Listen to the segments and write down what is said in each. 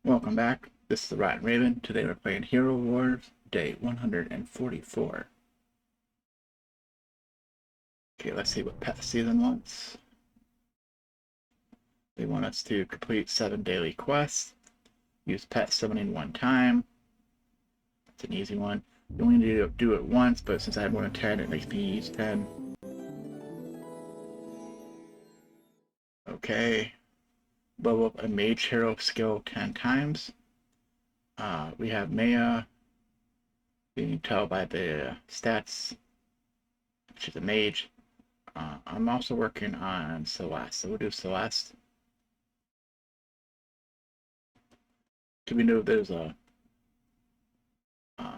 Welcome back. This is the Rotten Raven. Today we're playing Hero Wars Day 144. Okay, let's see what Pet Season wants. They want us to complete 7 daily quests, use pet summoning 1 time. It's an easy one. You only need to do it once, but since I have more than 10, it makes me use 10. Okay. Level up a mage hero skill 10 times. We have Maya. You can tell by the stats. She's a mage. I'm also working on Celeste, so we'll do Celeste. Do we know there's a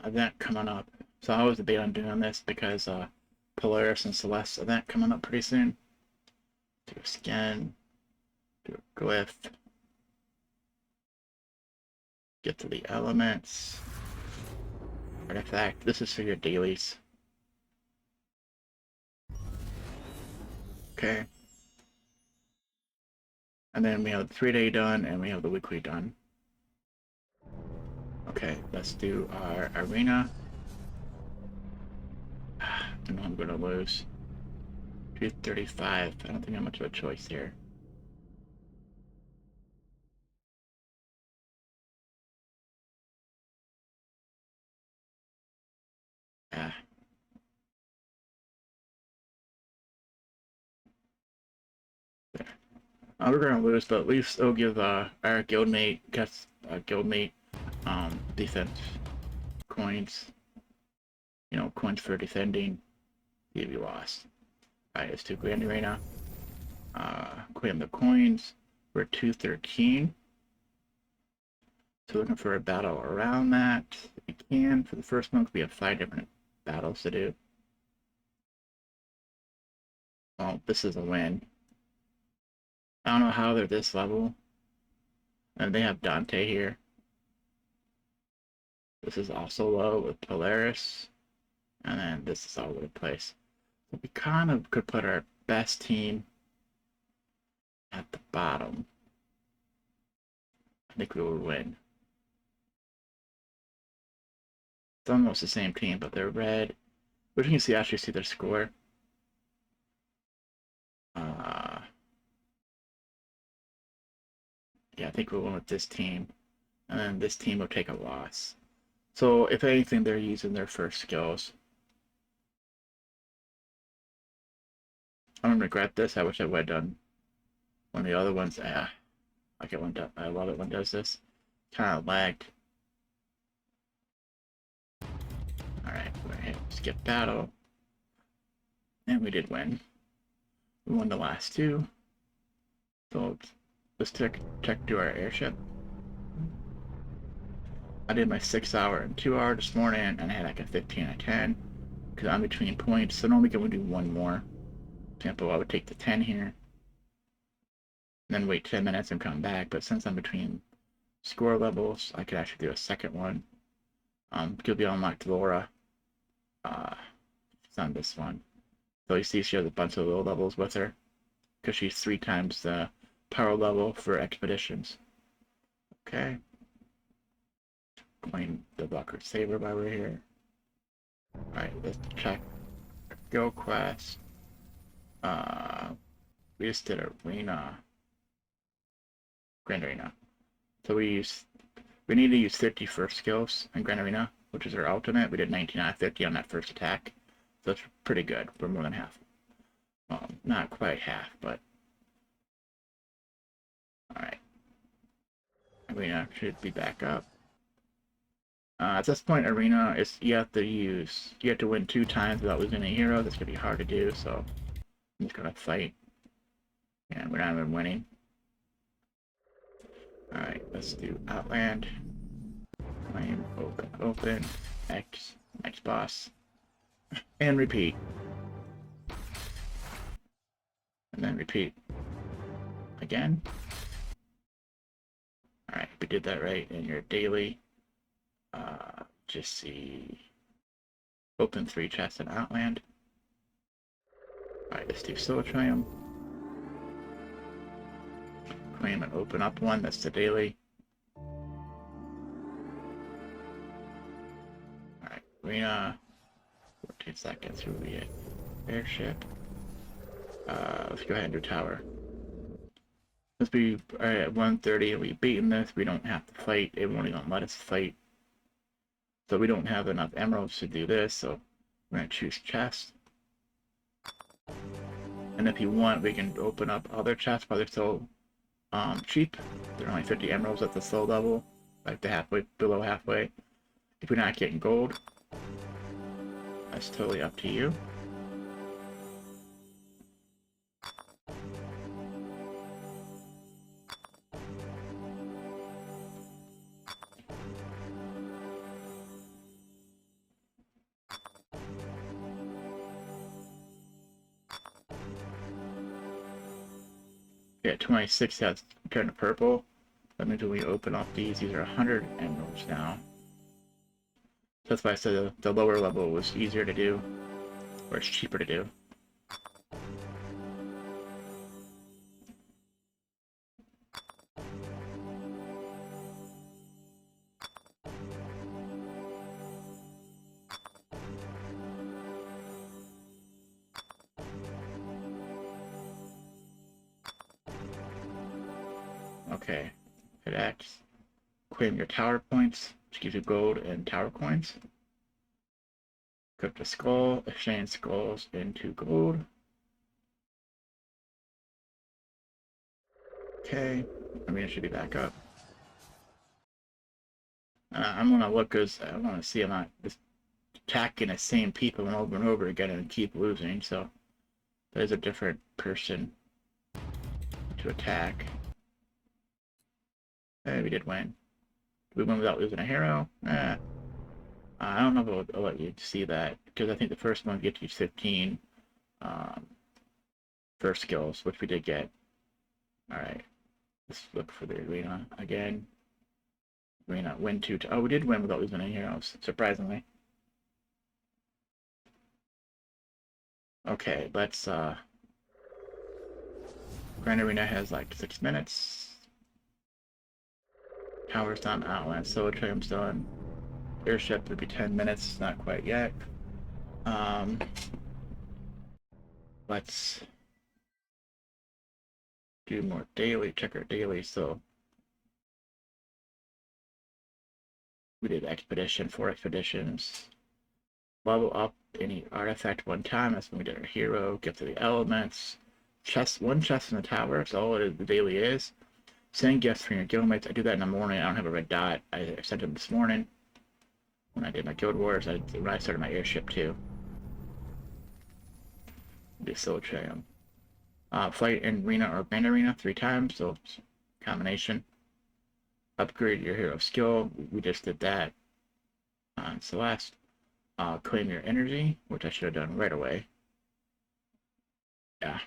event coming up? So I was debating on doing this because Polaris and Celeste event coming up pretty soon. Do a skin, do a glyph, get to the elements, artifact. This is for your dailies. Okay. And then we have the 3-day done and we have the weekly done. Okay, let's do our arena. I know I'm gonna lose. 235. I don't think I have much of a choice here. Yeah. We're gonna lose, but at least it'll give our guildmate defense coins. You know, coins for defending if you lost. Alright, let's do Grand Arena. Claim the coins. We're 213. So looking for a battle around that. If we can. For the first month, we have 5 different battles to do. Well, this is a win. I don't know how they're this level. And they have Dante here. This is also low with Polaris. And then this is all over the place. So we kind of could put our best team at the bottom. I think we will win. It's almost the same team, but they're red. But you can see actually see their score. Yeah, I think we'll win with this team. And then this team will take a loss. So if anything, they're using their first skills. I don't regret this. I wish I would have done one of the other ones. I get one done. I love it when it does this. Kind of lagged. Alright, we're gonna skip battle. And we did win. We won the last 2. So let's check to our airship. I did my 6-hour and 2-hour this morning, and I had like a 15 out of 10 because I'm between points. So normally I would do one more. For example, I would take the 10 here, and then wait 10 minutes and come back. But since I'm between score levels, I could actually do a second one. Could be unlocked Laura. It's on this one. So you see she has a bunch of low levels with her because she's 3 times the power level for expeditions. Okay. Claim the Bucker Saber while we're here. Alright, let's check Go Quest. We just did Arena. Grand Arena. So we need to use 30 first skills in Grand Arena, which is our ultimate. We did 19 out of 50 on that first attack. So that's pretty good. We're more than half. Not quite half, but alright. Arena should be back up. At this point, Arena is you have to win 2 times without losing a hero. That's gonna be hard to do, so I'm just gonna fight. And we're not even winning. Alright, let's do Outland. Claim, open, X, next boss. And repeat. And then repeat. Again. Alright, we did that right in your daily. Just see. Open 3 chests in Outland. Alright, let's do Silitrium. Claim and open up one, that's the daily. arena. 14 seconds. Who we get? Airship. Let's go ahead and do tower. Let's be alright at 1:30. We've beaten this. We don't have to fight. It won't even let us fight. So we don't have enough emeralds to do this. So we're gonna choose chest. And if you want, we can open up other chests, but they're still cheap. They're only 50 emeralds at the slow level, like the halfway below halfway. If you're not getting gold, that's totally up to you. Yeah, 26 has turned to purple. That means when we open up these are 100 emeralds now. That's why I said the lower level was easier to do, or it's cheaper to do. Okay, hit X. Claim your tower points, which gives you gold and tower coins. Cook the skull, exchange skulls into gold. Okay, I mean, it should be back up. I'm gonna look because I want to see I'm not just attacking the same people over and over again and keep losing, so there's a different person to attack. Hey, we did win. Did we win without losing a hero? I don't know if I'll let you see that, because I think the first one gets you 15 first skills, which we did get. Alright, let's look for the arena again. Arena, win 2. Oh, we did win without losing any heroes, surprisingly. Okay, let's, Grand Arena has like 6 minutes. Tower's done, Outland, Solar Tram's done. Airship would be 10 minutes, not quite yet. Let's do more daily, check our daily. So we did expedition, 4 expeditions. Level up any artifact 1 time, that's when we did our hero, get to the elements. Chest, 1 chest in the tower, that's all the daily is. Send gifts from your guildmates. I do that in the morning. I don't have a red dot. I sent them this morning when I did my Guild Wars. When I started my airship too. Do Soul Tram. Flight in Arena or Grand Arena 3 times, so combination. Upgrade your hero skill. We just did that on Celeste. Claim your energy, which I should have done right away. Yeah.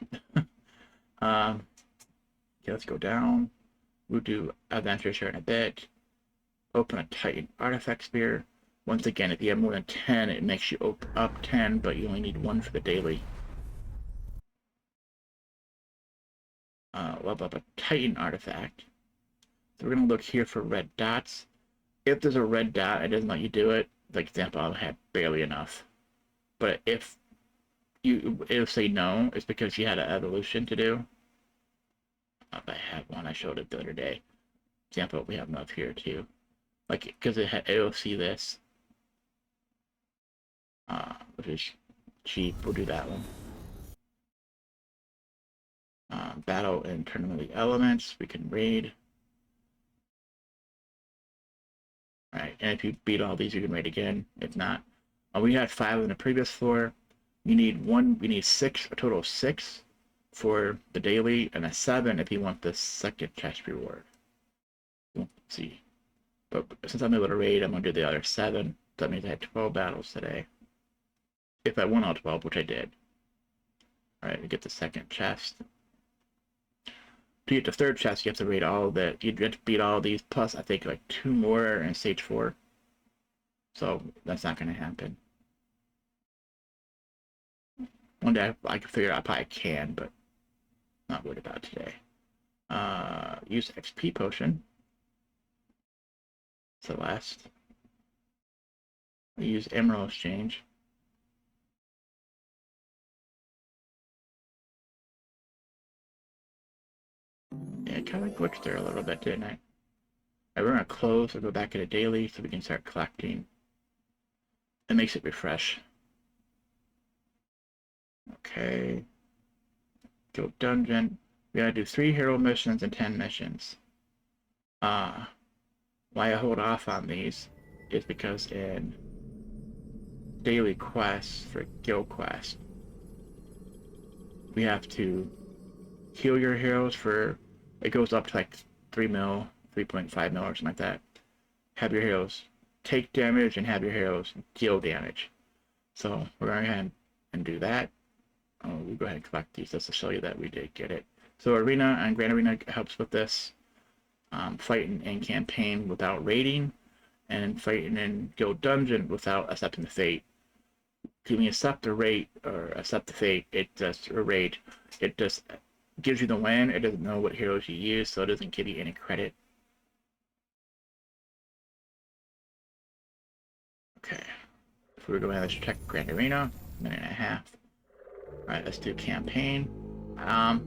Okay, let's go down. We'll do adventures here in a bit. Open a Titan artifact spear. Once again, if you have more than 10, it makes you open up 10, but you only need 1 for the daily. Level up a Titan artifact. So we're going to look here for red dots. If there's a red dot, it doesn't let you do it. Like example, I had barely enough. But if it'll say no, it's because you had an evolution to do. I had one, I showed it the other day. Example, we have enough here too. Like, because it'll see this. Which is cheap, we'll do that one. Battle and tournament of the elements, we can raid. Alright, and if you beat all these, you can raid again. If not, we had 5 in the previous floor. We need 6, a total of 6 for the daily, and a 7 if you want the second chest reward. Let's see. But since I'm able to raid, I'm going to do the other 7. That means I had 12 battles today. If I won all 12, which I did. Alright, we get the second chest. To get the third chest, you have to raid all of it. You have to beat all of these, plus I think like 2 more in stage 4. So that's not going to happen. One day I can figure out, I probably can, but not worried about today. Use XP potion. Celeste. We use Emerald Exchange. Yeah, it kind of glitched there a little bit, didn't I? We're gonna close or go back into daily so we can start collecting. It makes it refresh. Okay. Go dungeon. We gotta do 3 hero missions and 10 missions. Why I hold off on these is because in daily quests for guild quest, we have to heal your heroes for, it goes up to like 3 mil, 3.5 mil or something like that. Have your heroes take damage and have your heroes deal damage. So we're going to go ahead and do that. We'll go ahead and collect these just to show you that we did get it. So Arena and Grand Arena helps with this. Fighting in campaign without raiding, and fighting in guild dungeon without accepting the fate. When you accept the raid or accept the fate, it just, or raid, it just gives you the win. It doesn't know what heroes you use, so it doesn't give you any credit. Okay, so we're going to check Grand Arena, 1.5 minutes. Alright, let's do campaign.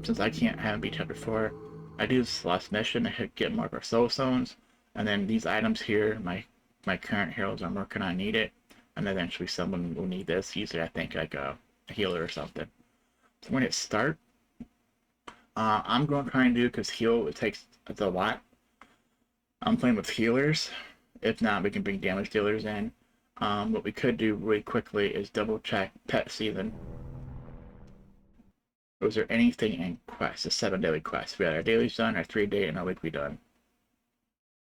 Since I haven't beat chapter 4, I do this last mission to get more of our soul stones, and then these items here, my current heroes I'm working on need it, and eventually someone will need this, usually I think like a healer or something. So when it start, I'm going to try and do, because heal, it's a lot. I'm playing with healers. If not, we can bring damage dealers in. What we could do really quickly is double check pet season. Was there anything in quests? The 7 daily quests. We had our dailies done, our 3-day, and our weekly done.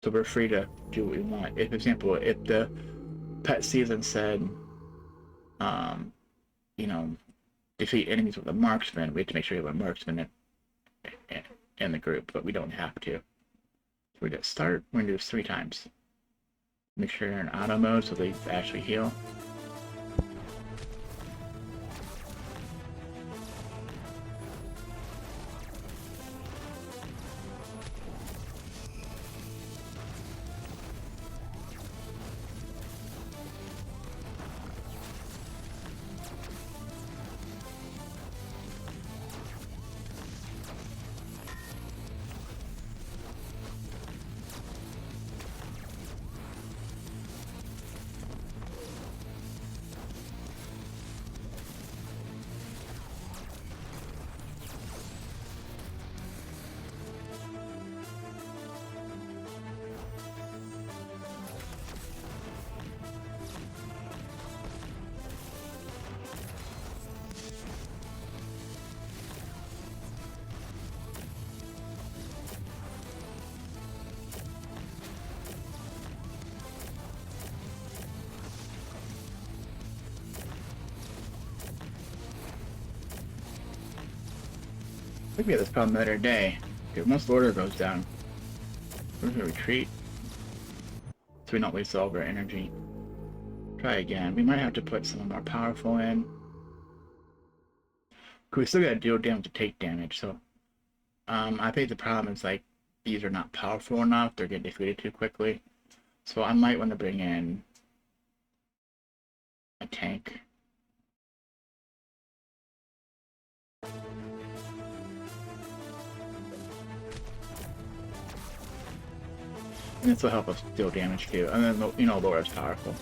So we're free to do what we want. If, for example, if the pet season said, you know, defeat enemies with a marksman, we have to make sure we have a marksman in the group, but we don't have to. So we just start. We're gonna do this 3 times. Make sure you're in auto mode so they actually heal. I think we have this problem the other day. Once the order goes down, we're gonna retreat. So we don't waste all of our energy. Try again. We might have to put someone more powerful in. Cause we still gotta deal damage to take damage, so I think the problem is like these are not powerful enough, they're getting defeated too quickly. So I might want to bring in a tank. And this will help us deal damage too. And then, you know, Laura's powerful.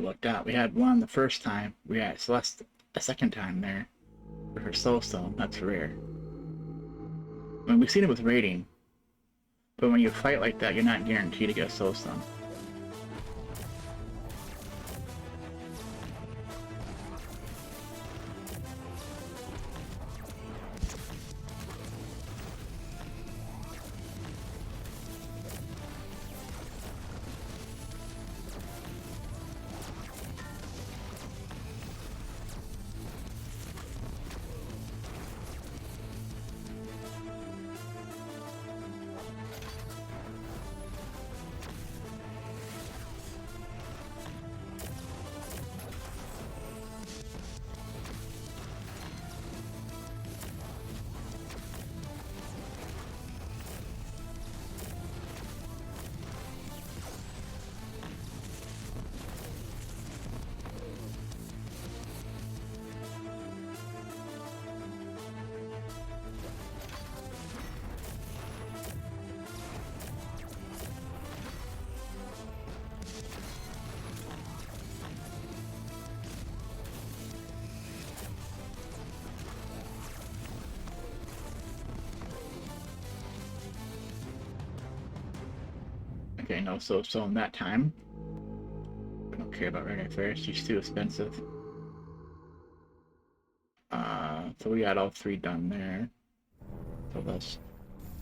lucked out. We had one the first time. We had Celeste the second time there for her soul stone. That's rare. I mean, we've seen it with raiding, but when you fight like that, you're not guaranteed to get a soul stone. Okay, no soul stone that time. I don't care about raiding first. She's too expensive. So we got all three done there. So let's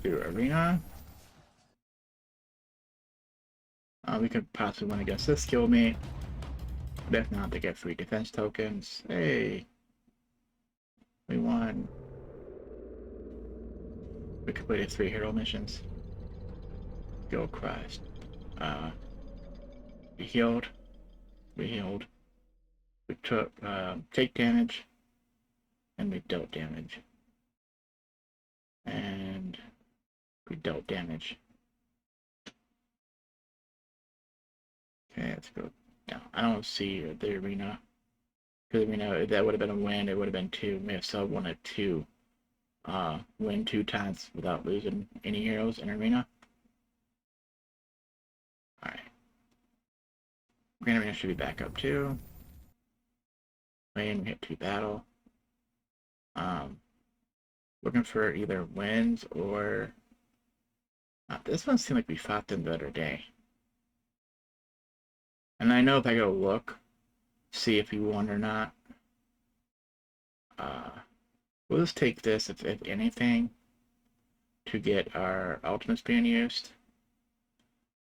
do arena. We could possibly win against this skillmate. But if not, they get free defense tokens. Hey! We won. We completed 3 hero missions. Go Christ. We healed. We healed. We took take damage. And we dealt damage. And we dealt damage. Okay, let's go down. I don't see the arena. Because arena, that would have been a win. It would have been 2. We have sub 1 at 2. Win 2 times without losing any heroes in arena. Alright. Grand arena should be back up too. Lane, we hit 2 battle. Looking for either wins or... this one seemed like we fought them the other day. And I know if I go look, see if we won or not. We'll just take this, if anything, to get our ultimates being used.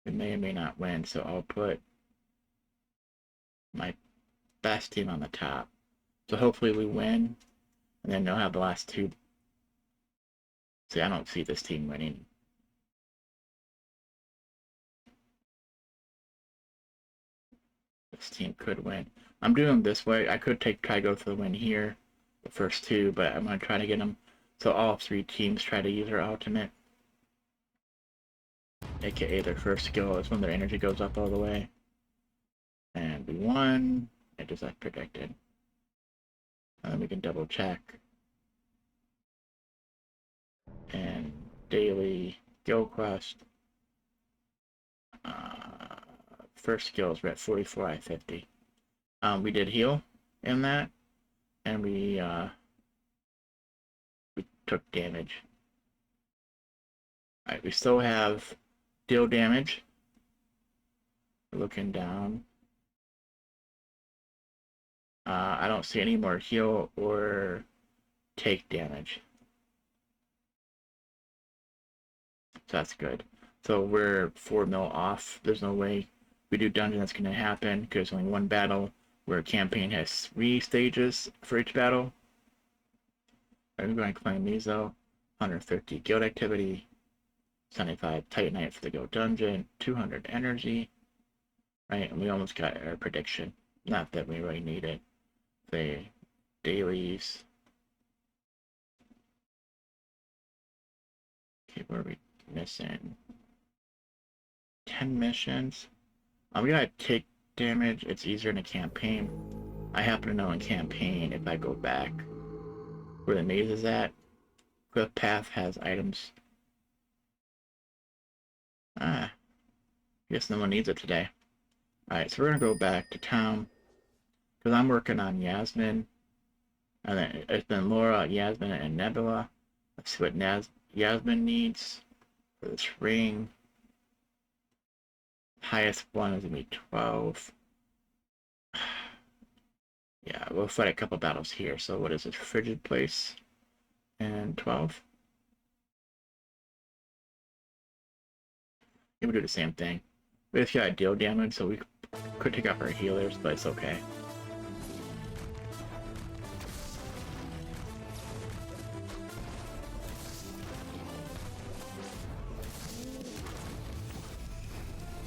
We may or may not win, so I'll put my best team on the top. So hopefully we win, and then they'll have the last 2. See, I don't see this team winning. This team could win. I'm doing them this way. I could try to go for the win here, the first 2, but I'm going to try to get them so all 3 teams try to use their ultimate. AKA their first skill is when their energy goes up all the way. And we won, just like predicted. And then we can double check. And daily skill quest. First skills, we're at 44 out of 50. We did heal in that, and we took damage. Alright, we still have deal damage. We're looking down. I don't see any more heal or take damage. So that's good. So we're 4 mil off. There's no way we do dungeon that's going to happen because only 1 battle where a campaign has 3 stages for each battle. I'm going to claim these though. 150 guild activity, 75 Titanite for the Go Dungeon, 200 energy. Right, and we almost got our prediction. Not that we really need it. The dailies. Okay, what are we missing? 10 missions. We gotta take damage. It's easier in a campaign. I happen to know in campaign, if I go back where the maze is at, Cliff Path has items. Guess no one needs it today. Alright, so we're gonna go back to town. Because I'm working on Yasmin. And then it's been Laura, Yasmin, and Nebula. Let's see what Yasmin needs for this ring. Highest one is gonna be 12. Yeah, we'll fight a couple battles here. So what is it? Frigid Place and 12. Yeah, we do the same thing. We just got deal damage, so we could take off our healers, but it's okay.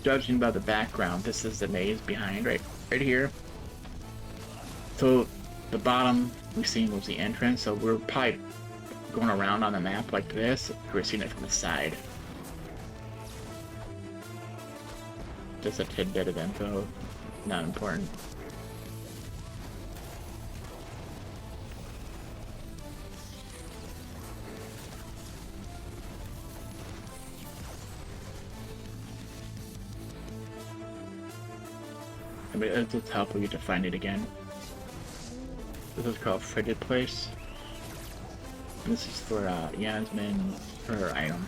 Judging by the background, this is the maze behind right here. So the bottom we seen was the entrance, so we're probably going around on the map like this. We're seeing it from the side. Just a tidbit of info, not important. I mean, it's just helpful you to find it again. This is called Frigid Place. And this is for Yasmin, her item.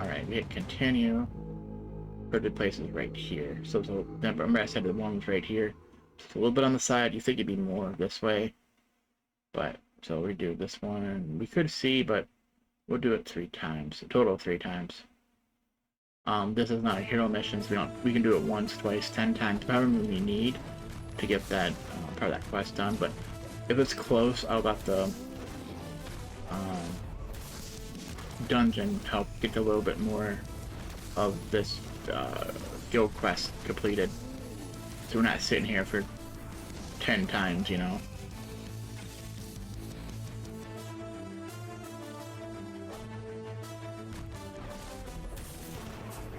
Alright, we hit continue. Frigid Place is right here. So remember I said the one was right here. Just a little bit on the side. You think it'd be more this way. But, so we do this one. We could see, but we'll do it 3 times. A total of 3 times. This is not a hero mission, so we can do it once, twice, 10 times, however many we need to get that part of that quest done. But if it's close, I'll let the dungeon help get a little bit more of this guild quest completed, so we're not sitting here for 10 times, you know.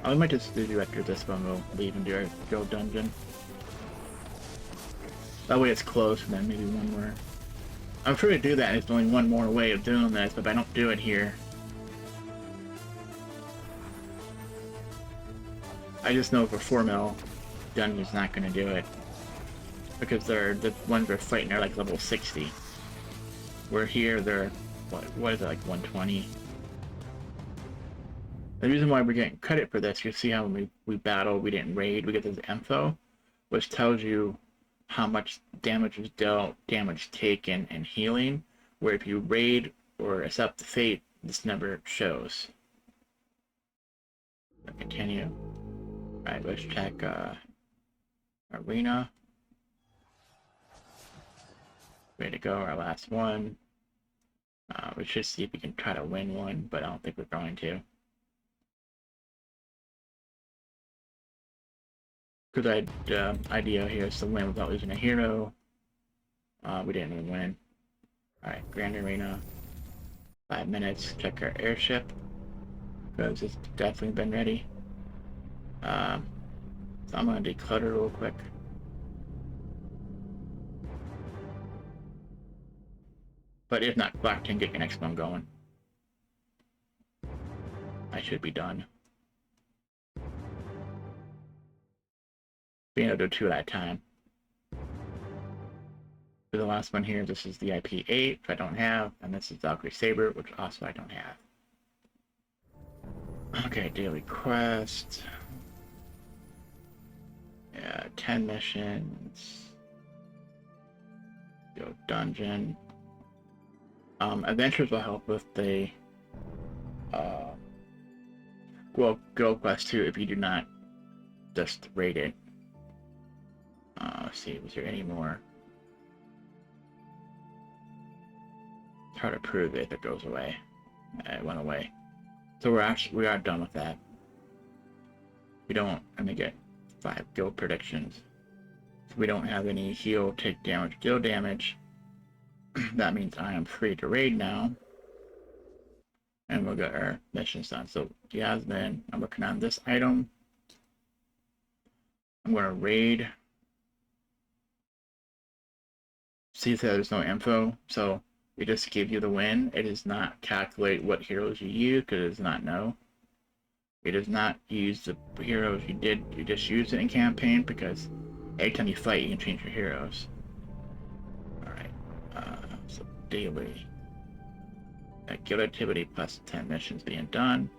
I might just do after this one. We'll leave and do our guild dungeon. That way it's close, and then maybe one more. I'm sure to do that. There's only one more way of doing this, but if I don't do it here, I just know for 4 mil, dungeon's not gonna do it because the ones we're fighting are like level 60. We're here, they're what is it, like 120? The reason why we're getting credit for this, you see how when we battle, we didn't raid, we get this info, which tells you how much damage was dealt, damage taken, and healing, where if you raid or accept the fate, this never shows. I'll continue. Alright, let's check arena. Way to go, our last one. We should see if we can try to win one, but I don't think we're going to. Good idea here is to win without losing a hero. We didn't even win. Alright, Grand Arena. 5 minutes. Check our airship, because it's definitely been ready. So I'm going to declutter real quick. But if not, Black 10, get your next one going. I should be done. Being able to do 2 at a time. For the last one here, this is the IP8, which I don't have, and this is Valkyrie Saber, which also I don't have. Okay, daily quest. Yeah, 10 missions. Go dungeon. Adventures will help with the guild quest too if you do not just raid it. Let's see, was there any more? It's hard to prove it if it goes away. It went away. So we are done with that. We don't, let me get 5 guild predictions. So we don't have any heal, take damage, guild damage. That means I am free to raid now. And we'll get our missions done. So Yasmin, I'm working on this item. I'm going to raid. See that there's no info, so it just give you the win. It does not calculate what heroes you use because it does not know. It does not use the heroes you just used it in campaign, because every time you fight, you can change your heroes. Alright, so daily. Guild activity plus 10 missions being done,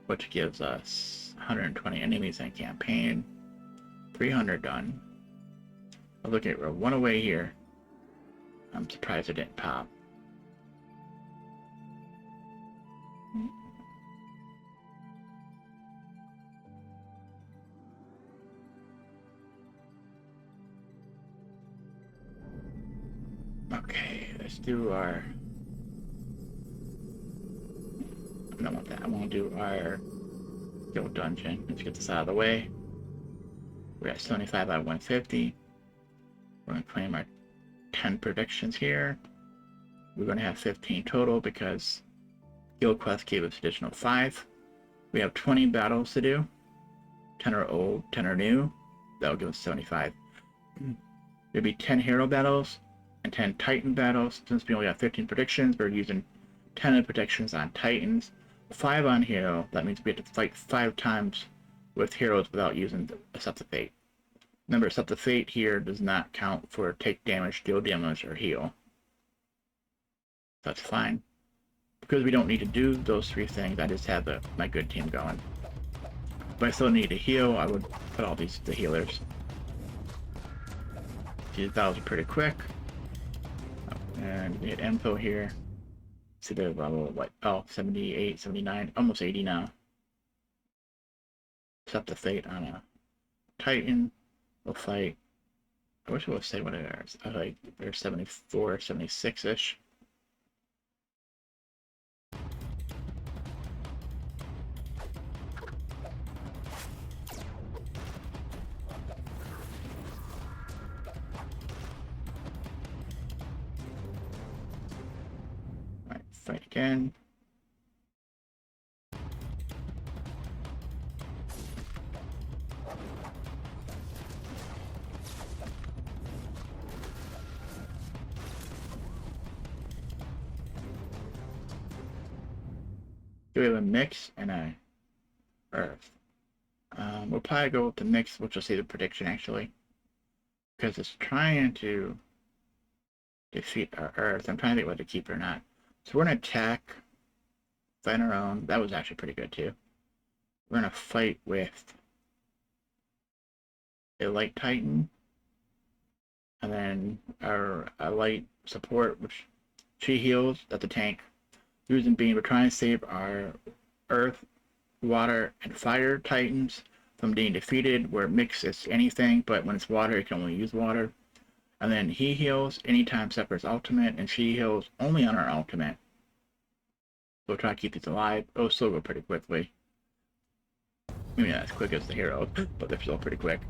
which gives us 120 enemies in campaign, 300 done. I'm looking at, we're one away here. I'm surprised it didn't pop. Okay, let's do our... I don't want that. I want to do our guild dungeon. Let's get this out of the way. We're at 75 out of 150. We're going to claim our 10 predictions here. We're going to have 15 total because Guild Quest gave us additional 5. We have 20 battles to do. 10 are old, 10 are new. That'll give us 75. There'll be 10 hero battles and 10 Titan battles. Since we only have 15 predictions, we're using 10 of the predictions on Titans, 5 on hero. That means we have to fight 5 times with heroes without using a Scepter Fate. Remember, Scepter Fate here does not count for take damage, deal damage, or heal. That's fine. Because we don't need to do those 3 things, I just have my good team going. If I still need to heal, I would put all the healers. These battles are pretty quick. And we hit info here. See the level, what? Oh, 78, 79, almost 80 now. Scepter Fate on a Titan. We'll fight. I wish I would say what it is. I like they're 74, 76-ish. Alright, fight again. We have a mix and a earth. We'll probably go with the mix, which will see the prediction actually, because it's trying to defeat our earth. I'm trying to think whether to keep it or not. So we're gonna attack, fight our own. That was actually pretty good too. We're gonna fight with a light titan, and then a light support, which she heals at the tank. Reason being, we're trying to save our earth, water, and fire titans from being defeated, where mix is anything, but when it's water, it can only use water. And then he heals anytime Sephiroth's ultimate, and she heals only on her ultimate. We'll try to keep these alive. It'll still go pretty quickly. Maybe not as quick as the heroes, but they're still pretty quick.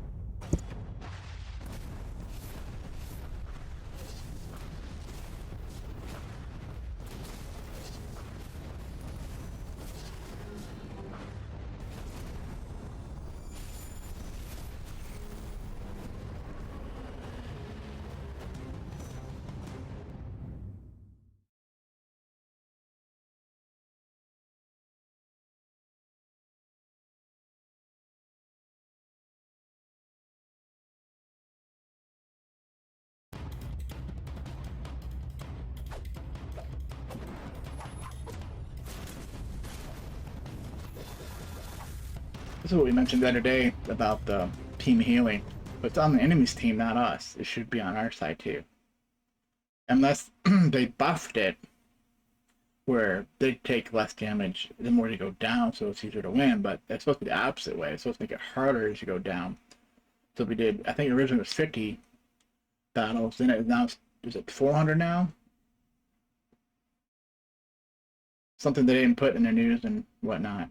This is what we mentioned the other day about the team healing. But it's on the enemy's team, not us. It should be on our side too. Unless they buffed it, where they take less damage the more they go down, so it's easier to win. But it's supposed to be the opposite way. It's supposed to make it harder as you go down. So we did, I think originally it was 50 battles, then is it 400 now? Something they didn't put in the news and whatnot.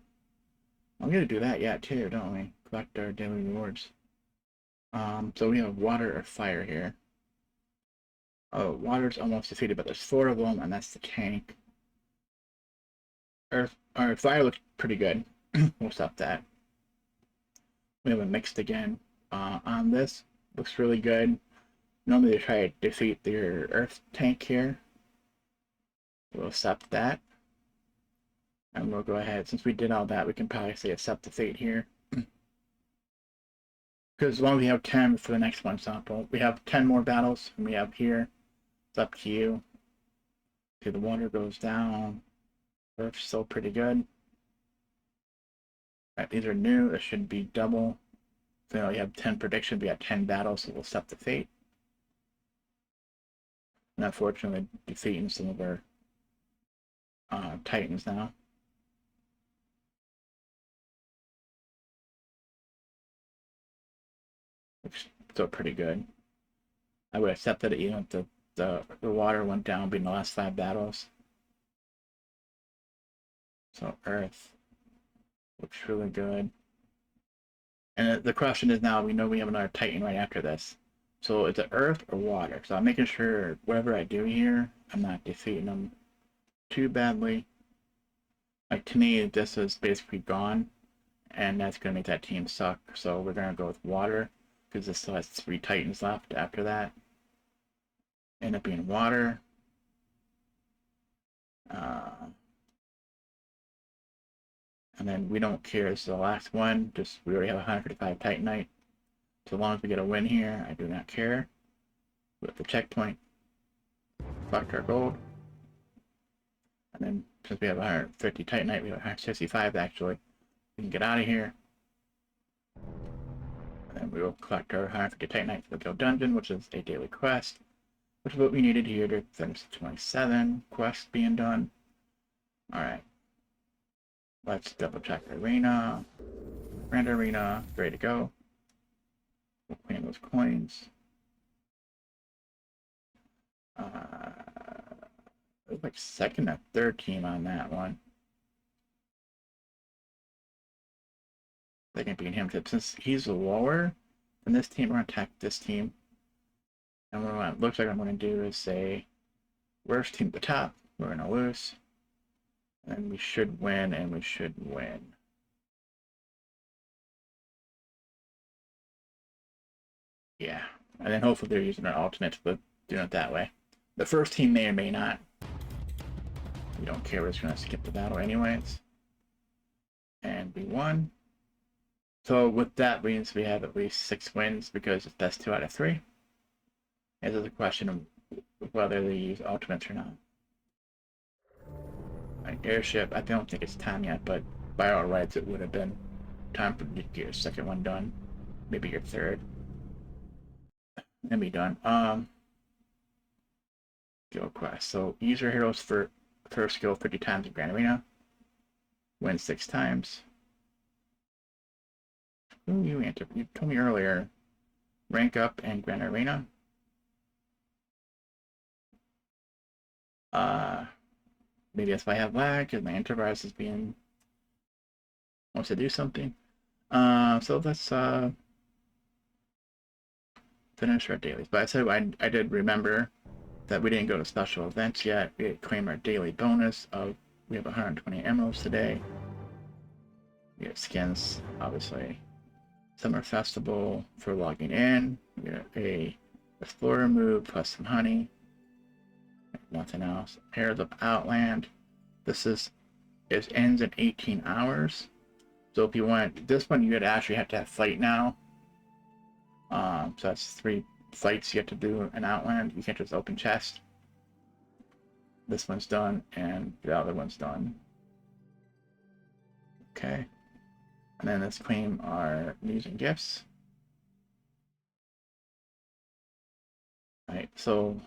I'm gonna do that yet too, don't we? Collect our daily rewards. So we have water or fire here. Oh, water's almost defeated, but there's 4 of them, and that's the tank. Earth or fire looks pretty good. We'll stop that. We have a mixed again. On this, looks really good. Normally they try to defeat their earth tank here. We'll stop that. And we'll go ahead, since we did all that, we can probably say accept the fate here. Because as long as we have 10 for the next one example, we have 10 more battles, and we have here, it's up to you. See, the water goes down. Earth's still pretty good. Right, these are new, this should be double. So you have 10 predictions, we have 10 battles, so we'll accept the fate. And unfortunately, defeating some of our Titans now. Which is still pretty good. I would accept that even if the water went down being the last 5 battles. So Earth looks really good. And the question is now, we know we have another Titan right after this. So is it Earth or water? So I'm making sure whatever I do here, I'm not defeating them too badly. Like, to me, this is basically gone, and that's going to make that team suck. So we're going to go with water, because this still has 3 Titans left after that. End up being water. And then we don't care. This is the last one. Just, we already have 155 Titanite. So long as we get a win here, I do not care. With the checkpoint, collect our gold. And then, since we have 150 Titanite, we have 165 actually. We can get out of here. And then we will collect our 150 Titanite for the Guild Dungeon, which is a daily quest. Which is what we needed here to finish the 27 quests being done. Alright. Let's double check arena. Grand arena, ready to go. We'll claim those coins. It was like second or third team on that one. They can beat him, since he's lower than this team. We're gonna attack this team. And what it looks like I'm gonna do is say, worst team at the top, we're gonna lose. And we should win, and we should win. Yeah, and then hopefully they're using their alternates, but doing it that way. The first team may or may not. We don't care, we're just gonna skip the battle anyways. And we won. So with that means we have at least 6 wins, because it's best 2 out of 3. This is a question of whether they use alternates or not. Right, airship, I don't think it's time yet, but by all rights it would have been time for you to get your second one done. Maybe your third. And be done. Guild quest. So use your heroes for first skill 50 times in Grand Arena. Win 6 times. Ooh, you told me earlier. Rank up in Grand Arena. Maybe that's why I have lag, because my enterprise is wants to do something. So let's finish our dailies. But I said I did remember that we didn't go to special events yet. We did claim our daily bonus of, we have 120 emeralds today. We have skins, obviously. Summer Festival for logging in. We have a Explorer move plus some honey. Nothing else. Heirs of Outland. It ends in 18 hours. So if you want this one, you would actually have to have fight now. So that's 3 fights you have to do in Outland. You can't just open chest. This one's done, and the other one's done. Okay. And then let's claim our news and gifts. Alright, so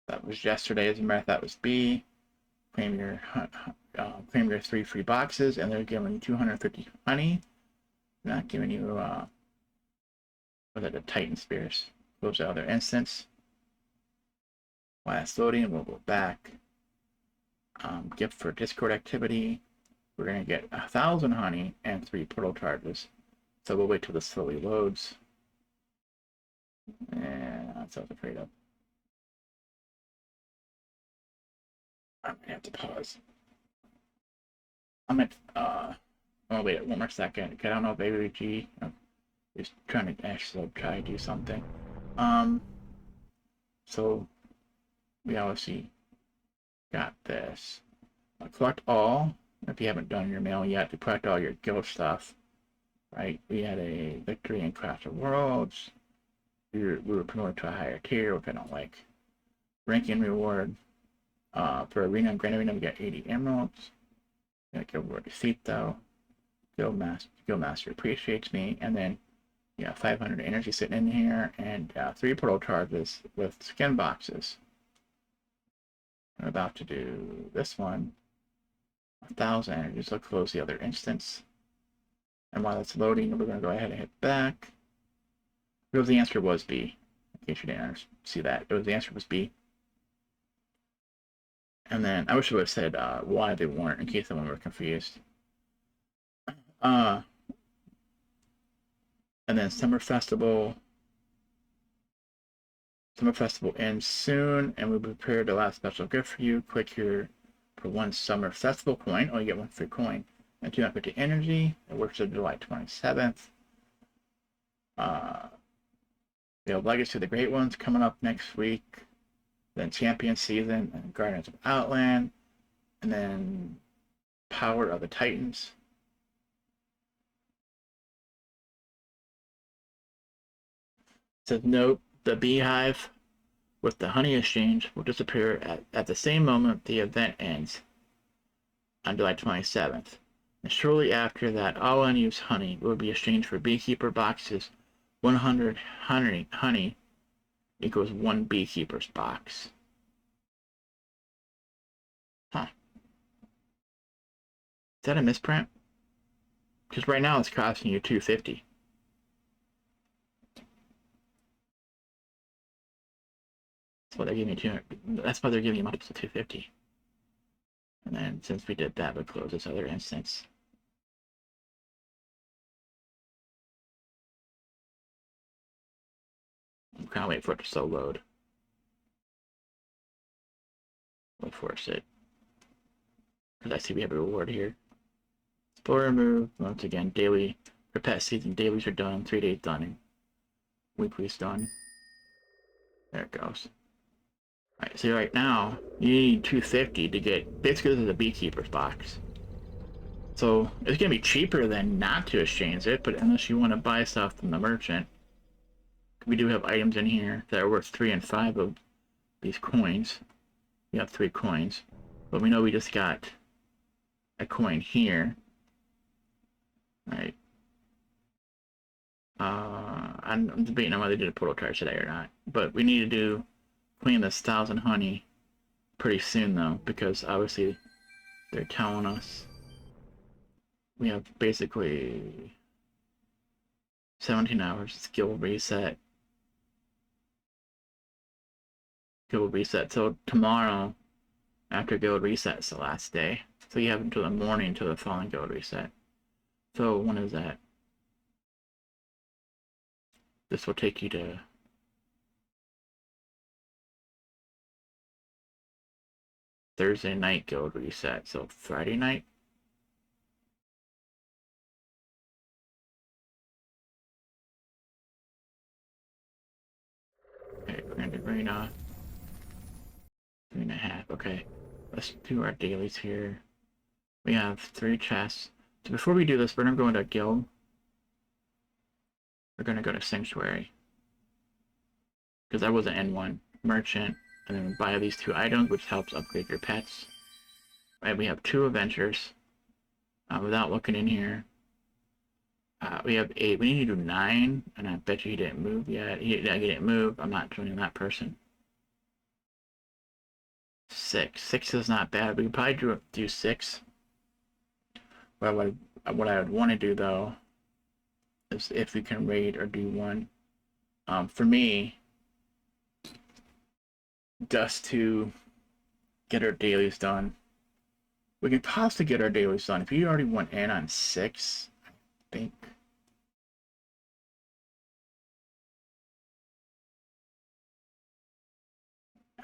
that was yesterday. As a matter of fact, that was B. Claim your 3 free boxes, and they're giving you 250 honey. Not giving you what are the Titan Spears? Those are other instance. Last loading, we'll go back. Gift for Discord activity. We're gonna get 1,000 honey and 3 portal charges. So we'll wait till this slowly loads. And that's what I was afraid of. I'm gonna have to pause. I'm gonna wait one more second, because I don't know if AVG is trying to actually try to do something. So we obviously got this. Collect all, if you haven't done your mail yet, to collect all your guild stuff. Right? We had a victory in Craft of Worlds. We were promoted to a higher tier, which I don't like. Ranking reward. For Arena and Grand Arena, we got 80 emeralds. We got Guild War Deceit, though. Guildmaster appreciates me. And then, yeah, 500 energy sitting in here. And 3 portal charges with skin boxes. I'm about to do this one. 1,000 energy, so close the other instance. And while it's loading, we're going to go ahead and hit back. Because the answer was B. In case you didn't see that. The answer was B. And then, I wish I would have said why they weren't, in case someone were confused. And then Summer Festival. Summer Festival ends soon, and we'll prepare the last special gift for you. Click here for 1 Summer Festival coin. Oh, you get 1 free coin. And 250 energy. It works until July 27th. We have Legacy of the Great Ones coming up next week. Then Champion Season and Guardians of Outland. And then Power of the Titans. It says note, the beehive with the honey exchange will disappear at the same moment the event ends on July 27th. And shortly after that, all unused honey will be exchanged for beekeeper boxes. 100 honey equals 1 beekeeper's box. Huh. Is that a misprint? Because right now it's costing you 250. That's why they're giving you 200. That's why they're giving you multiples of 250. And then since we did that, we'll close this other instance. I'm kind of waiting for it to slow load. We'll force it. Because I see we have a reward here. Explorer move. Once again, daily. For pet season, dailies are done. 3 days done. And weekly's done. There it goes. Alright, so right now, you need 250 to get. Basically, this is a beekeeper's box. So, it's going to be cheaper than not to exchange it, but unless you want to buy stuff from the merchant. We do have items in here that are worth 3 and 5 of these coins. We have 3 coins. But we know we just got a coin here. Right. I'm debating on whether they did a portal charge today or not. But we need to clean this 1,000 honey pretty soon though, because obviously they're telling us we have basically 17 hours skill reset. Guild reset. So tomorrow, after guild reset, is the last day. So you have until the morning until the following guild reset. So when is that? This will take you to Thursday night guild reset. So Friday night. Okay, Grand Arena. 3.5. Okay, let's do our dailies here. We have 3 chests. So before we do this, we're gonna go into guild. We're gonna go to Sanctuary. Because I was an N1 merchant, and then buy these 2 items, which helps upgrade your pets. Right, we have 2 adventures. Without looking in here, we have 8. We need to do 9, and I bet you he didn't move yet. He didn't move. I'm not joining that person. 6. 6 is not bad. We could probably do 6. What I would want to do though is if we can raid or do 1. For me, just to get our dailies done. We could possibly get our dailies done. If you already went in on 6, I think.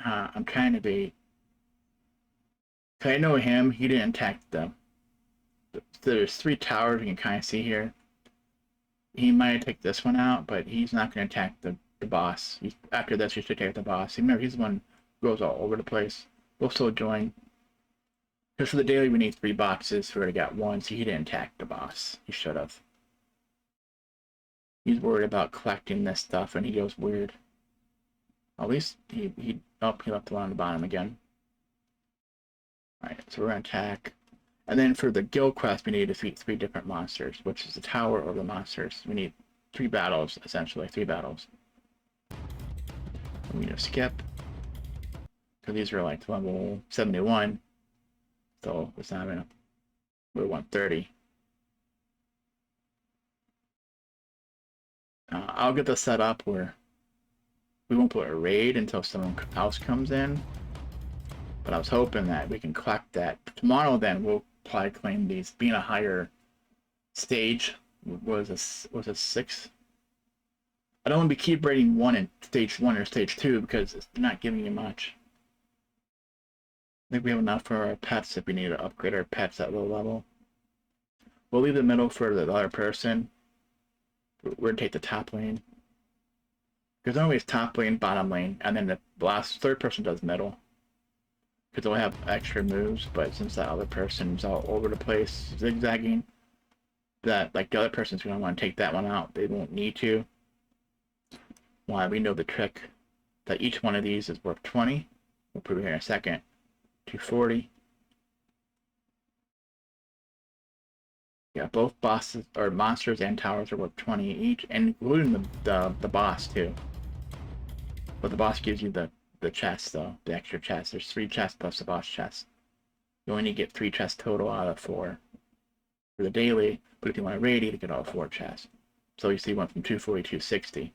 I'm trying to be. Cause I know him, he didn't attack them. There's 3 towers you can kind of see here. He might take this one out, but he's not going to attack the boss. After this, you should attack the boss. Remember, he's the one goes all over the place. We'll still join. Because for the daily, we need 3 boxes. We already got 1, so he didn't attack the boss. He should have. He's worried about collecting this stuff, and he goes weird. At least he left the one on the bottom again. Alright, so we're gonna attack. And then for the guild quest, we need to defeat 3 different monsters, which is the tower or the monsters. We need 3 battles, essentially, 3 battles. We need to skip. So these are like level 71. So it's not even, we're 130. I'll get this set up where we won't put a raid until someone else comes in. But I was hoping that we can collect that. Tomorrow then we'll probably claim these. Being a higher stage was a 6. I don't want to keep rating 1 in stage 1 or stage 2 because it's not giving you much. I think we have enough for our pets if we need to upgrade our pets at low level. We'll leave the middle for the other person. We're going to take the top lane. Because always top lane, bottom lane, and then the third person does middle. Because they'll have extra moves, but since that other person's all over the place, zigzagging, that like the other person's going to want to take that one out. They won't need to. Why? We know the trick that each one of these is worth 20. We'll prove it here in a second. 240. Yeah, both bosses or monsters and towers are worth 20 each, including the boss too. But the boss gives you the chest though, the extra chest. There's 3 chests plus the boss chest. You only get 3 chests total out of 4 for the daily, but if you want to raid it, you get all 4 chests. So you see one from 240 to 260.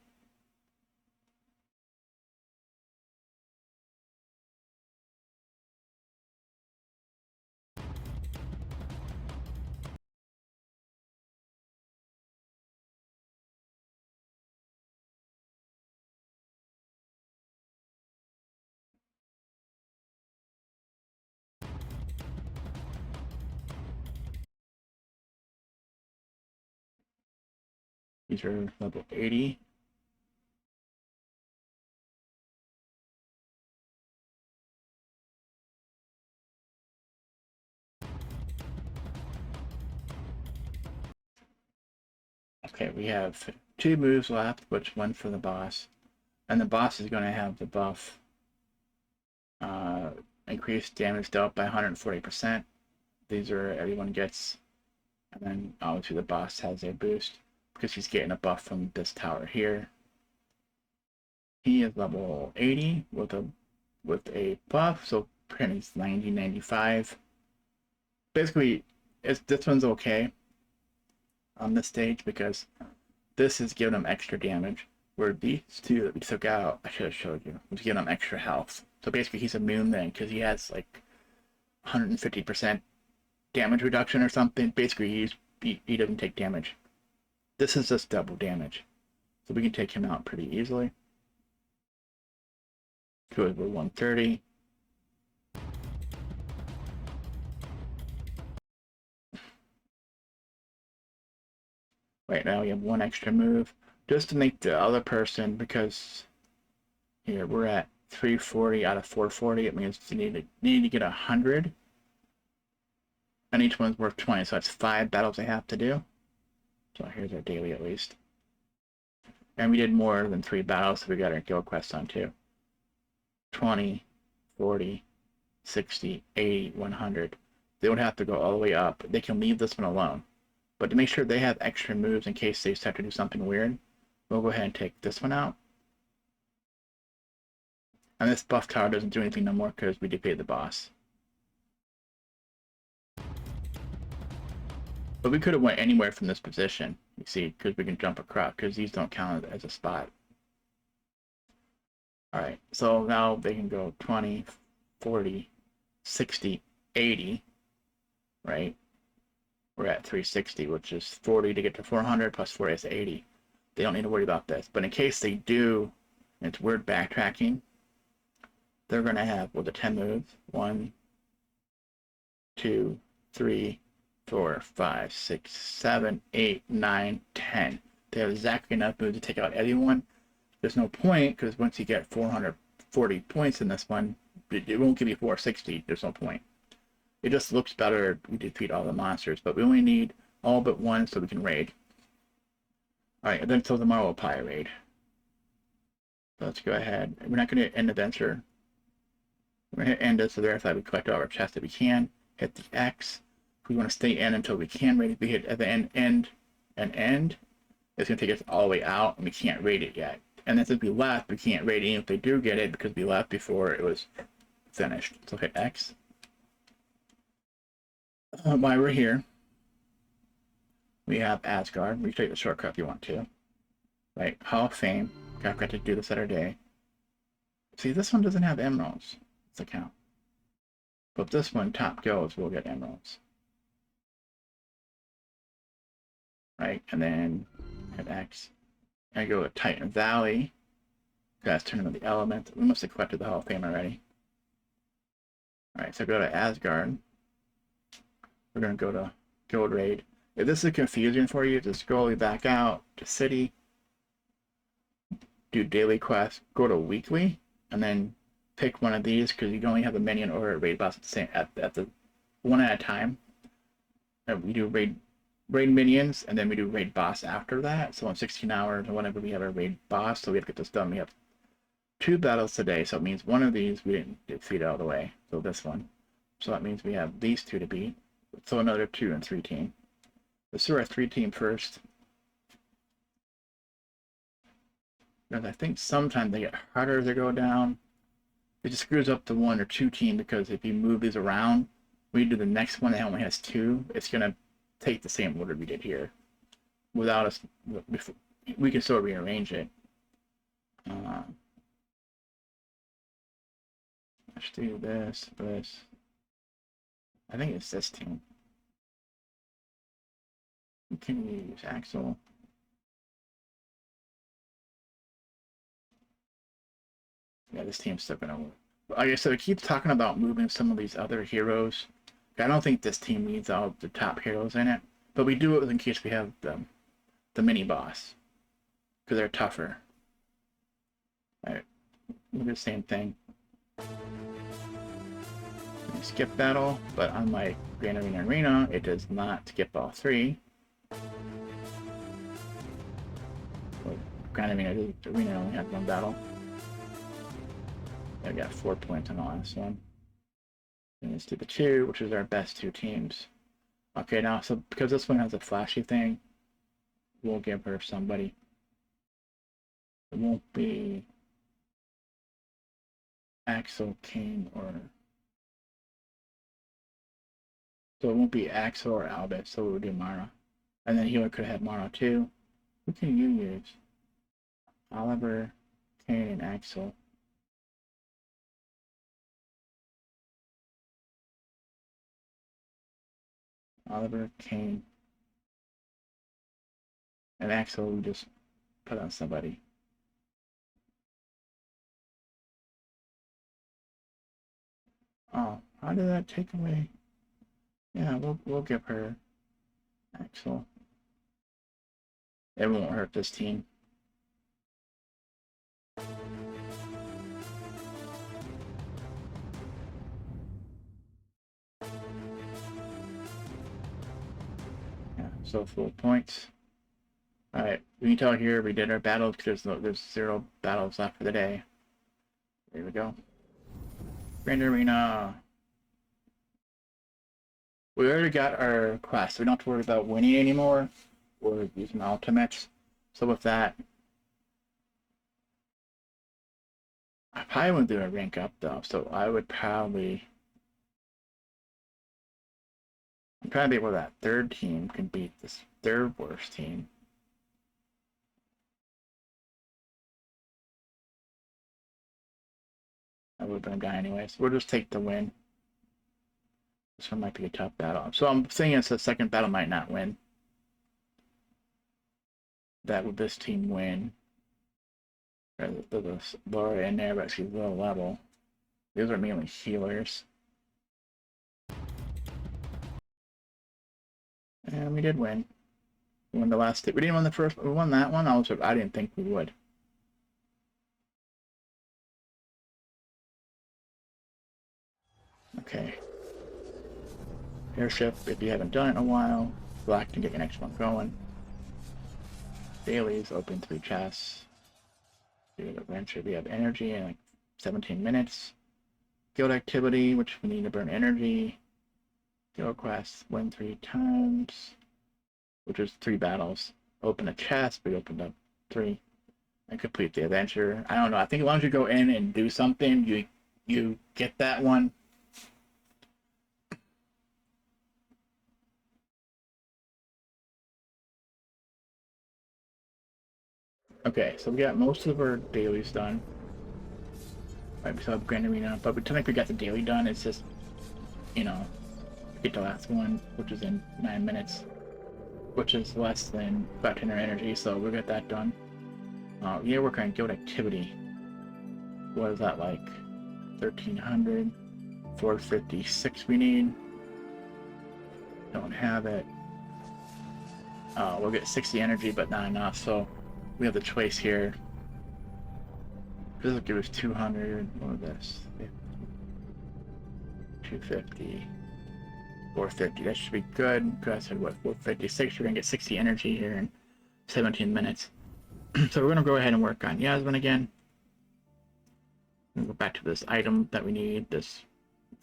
These are level 80. Okay, we have 2 moves left, which one for the boss. And the boss is going to have the buff increased damage dealt by 140%. These are everyone gets. And then obviously the boss has a boost because he's getting a buff from this tower here. He is level 80 with a buff, so he's 90, 95. Basically, this one's okay on this stage because this is giving him extra damage, where these 2 that we took out, I should have showed you, was giving him extra health. So basically he's immune then because he has like 150% damage reduction or something. Basically he doesn't take damage. This is just double damage. So we can take him out pretty easily. Because we're 130. Right now we have 1 extra move. Just to make the other person, because here we're at 340 out of 440. It means you need to get 100. And each one's worth 20, so that's 5 battles I have to do. So here's our daily at least. And we did more than 3 battles, so we got our guild quest on too. 20, 40, 60, 80, 100. They don't have to go all the way up. They can leave this one alone. But to make sure they have extra moves in case they start to do something weird, we'll go ahead and take this one out. And this buff tower doesn't do anything no more because we defeated the boss. But we could have went anywhere from this position, you see, because we can jump across, because these don't count as a spot. Alright, so now they can go 20, 40, 60, 80, right? We're at 360, which is 40 to get to 400, plus 40 is 80. They don't need to worry about this. But in case they do, and it's weird backtracking, they're going to have, well, the 10 moves. 1, 2, 3, 4, 5, 6, 7, 8, 9, 10. They have exactly enough moves to take out everyone. There's no point, because once you get 400 40 points in this one. It won't give you 460. There's no point. It just looks better. We defeat all the monsters, but we only need all but one so we can raid. Alright, and then until tomorrow we'll probably raid. So let's go ahead. We're not going to end the adventure. We're going to end it so therefore we collect all our chests that we can. Hit the X. If we want to stay in until we can raid, if we hit at the end, it's going to take us all the way out and we can't raid it yet. And then since we left, we can't raid it even if they do get it because we left before it was finished. So hit X. While we're here, we have Asgard. We can take the shortcut if you want to. Right, Hall of Fame. Got to do this other day. See, this one doesn't have emeralds. Let's account. But this one, top goes, we'll get emeralds. Right, and then hit X. I go to Titan Valley. Guys, turn on the element. We must have collected the Hall of Fame already. Alright, so go to Asgard. We're going to go to Guild Raid. If this is confusing for you, just scroll back out to City. Do daily quests. Go to Weekly. And then pick one of these because you can only have the minion or raid boss at the same at the one at a time. And we do raid minions and then we do raid boss after that. So in 16 hours or whenever we have a raid boss, so we have to get this done. We have 2 battles today, so it means one of these we didn't defeat all the way. So this one. So that means we have these 2 to beat. So another 2 and 3 team. Let's do our 3 team first. Because I think sometimes they get harder as they go down. It just screws up the 1 or 2 team because if you move these around, when you do the next one that only has 2, it's going to take the same order we did here. Without us, we can still rearrange it. Let's do this. I think it's this team. We can use Axel. Yeah, this team's still gonna work. Like I said, it keeps talking about moving some of these other heroes. I don't think this team needs all the top heroes in it, but we do it in case we have the mini boss, because they're tougher. Alright, we do the same thing. Skip battle, but unlike Grand Arena, it does not skip all 3. Grand Arena only had 1 battle. I got 4 points on the last one. And let's do the 2, which is our best 2 teams. Okay, now, so because this one has a flashy thing, we'll give her somebody. It won't be Axel, Kane, or... So it won't be Axel or Albert, so we'll do Mara. And then Healer could have Mara too. Who can you use? Oliver, Kane, and Axel. Oliver, Kane, and Axel we just put on somebody. Oh, how did that take away? Yeah, we'll give her Axel. It won't hurt this team. Yeah, so full points. Alright, we can tell here we did our battles because there's 0 battles left for the day. There we go. Grand Arena. We already got our quest. We don't have to worry about winning anymore or using ultimates. So with that, I probably wouldn't do a rank up though. So I would probably... I'm trying to be able that 3rd team can beat this 3rd worst team. I would have been a guy anyways. We'll just take the win. This one might be a tough battle. So I'm saying it's the 2nd battle might not win. That would this team win. There's Laura in there, but she's low level. These are mainly healers. And we did win. We won the last 2. We didn't win the first. We won that one. I didn't think we would. Okay. Airship, if you haven't done it in a while, select and get your next one going. Dailies, open 3 chests. Do the adventure, we have energy in like 17 minutes. Guild activity, which we need to burn energy. Guild quest, win 3 times, which is 3 battles. Open a chest, we opened up 3. And complete the adventure. I don't know, I think as long as you go in and do something, you get that one. Okay, so we got most of our dailies done. Right, we still have Grand Arena, but we technically got the daily done. It's just, you know, get the last one, which is in 9 minutes, which is less than 500 energy, so we'll get that done. Yeah, work on guild activity. What is that like? 1300, 456 we need. Don't have it. We'll get 60 energy, but not enough, so we have the choice here. This will give us 200. What is this? 250. 450. That should be good. Because I said, what, 456? We're going to get 60 energy here in 17 minutes. So we're going to go ahead and work on Yasmin again. We'll go back to this item that we need, this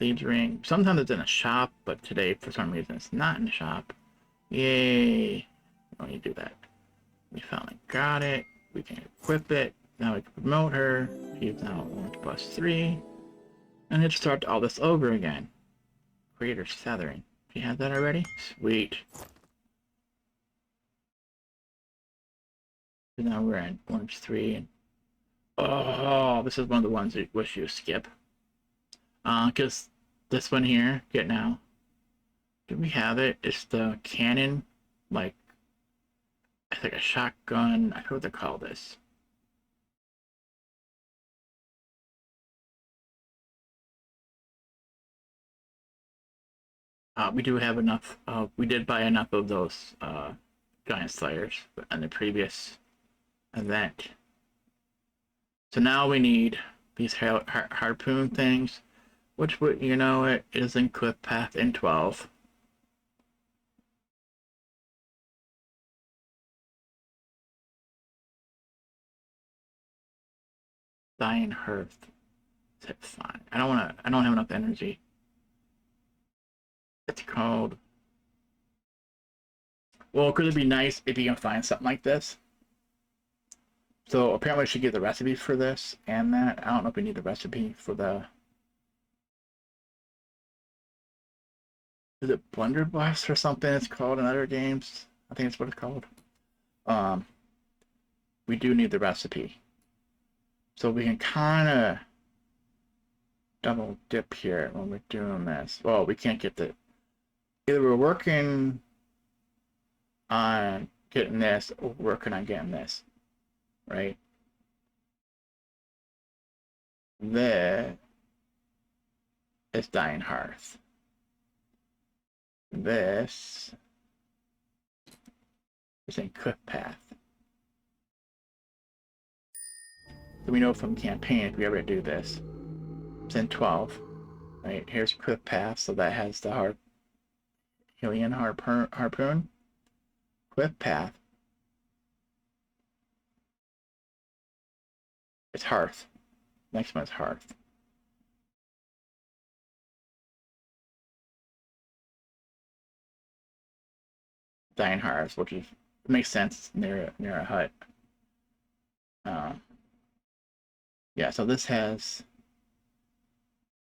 Thieves Ring. Sometimes it's in a shop, but today, for some reason, it's not in the shop. Yay! Let me do that. We finally got it. We can equip it. Now we can promote her. She's now orange +3. And let's start all this over again. Creator Southern. Do you have that already? Sweet. So now we're at orange 3. And oh, this is one of the ones that wish you skip. Because this one here, get now. Do we have it? It's the cannon, like, it's like a shotgun. I forget what they call this. We do have enough. We did buy enough of those giant slayers in the previous event. So now we need these harpoon things, which would, you know, it is in Cliff Path in 12. Dying Hearth. That's fine. I don't have enough energy. It's called. Well, could it be nice if you can find something like this? So apparently I should get the recipe for this and that. I don't know if we need the recipe for the... Is it Blunderbuss or something it's called in other games? I think it's what it's called. We do need the recipe. So we can kind of double dip here when we're doing this. Well, we can't get the... Either we're working on getting this or working on getting this. Right? This is Dying Hearth. This is in Cliff Path. So we know from campaign if we ever do this. It's in 12. Right? Here's Cliff Path, so that has the Alien Harpoon. Cliff Path. It's Hearth. Next one is Hearth. Dying Hearth, which is makes sense near a hut. Yeah, so this has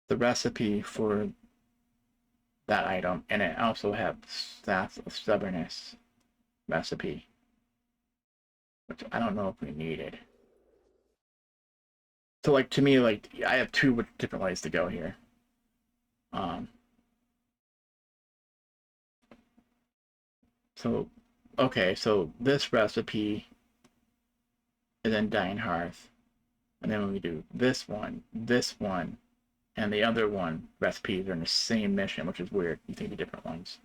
the recipe for that item, and it also has Staff of Stubbornness recipe, which I don't know if we needed. So, like, to me, like, I have 2 different ways to go here. So, okay, so this recipe is in Dying Hearth. And then when we do this one, and the other one, recipes are in the same mission, which is weird. You think of different ones.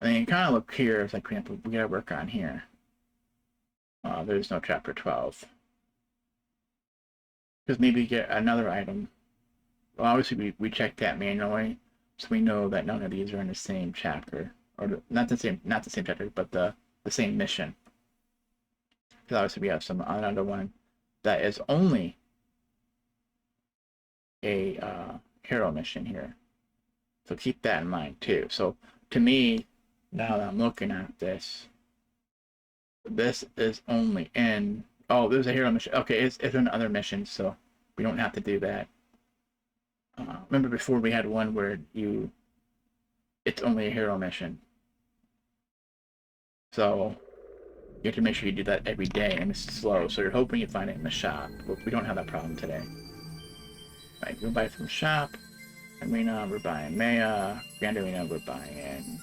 And then you kind of look here, it's like, we gotta work on here. There's no chapter 12. Because maybe get another item Well, obviously we checked that manually, so we know that none of these are in the same chapter, or not the same chapter, but the same mission. Because obviously we have another one that is only a hero mission here. So keep that in mind too. So to me, now that I'm looking at this, this is only in. Oh, there's a hero mission. Okay, it's in other missions, so we don't have to do that. Remember before we had one where it's only a hero mission. So you have to make sure you do that every day, and it's slow. So you're hoping you find it in the shop. But we don't have that problem today. Right, we'll buy from shop. Arena, we're buying Maya. Grand Arena, we're buying.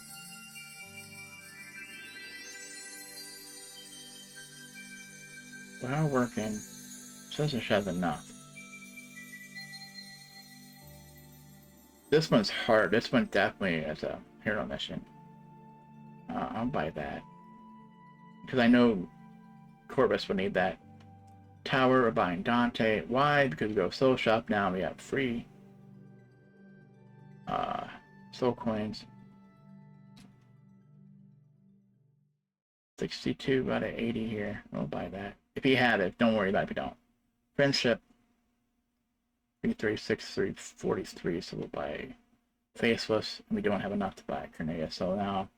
We're working. Says it has enough. This one's hard. This one definitely is a hero mission. I'll buy that. Because I know Corvus will need that. Tower, we're buying Dante. Why? Because we go Soul Shop now. We have free soul coins. 62 out of 80 here. We'll buy that. If you have it, don't worry about it if you don't. Friendship. 336, 343, so we'll buy Faceless. And we don't have enough to buy Cornelia, so now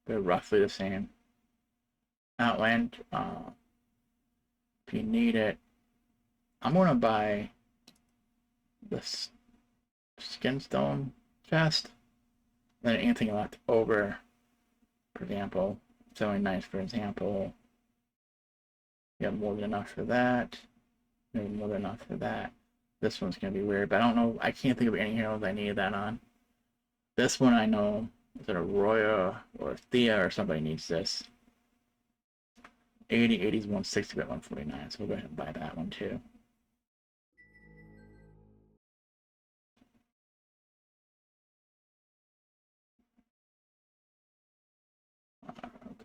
they're roughly the same. Outland, if you need it, I'm gonna buy this Skinstone chest. Then anything left over, for example, 79, for example. You have more than enough for that. Maybe more than enough for that. This one's gonna be weird, but I don't know. I can't think of any heroes I needed that on. This one I know. Is it Aurora or Thea or somebody needs this? 80, 80's 160, but 149, so we'll go ahead and buy that one too.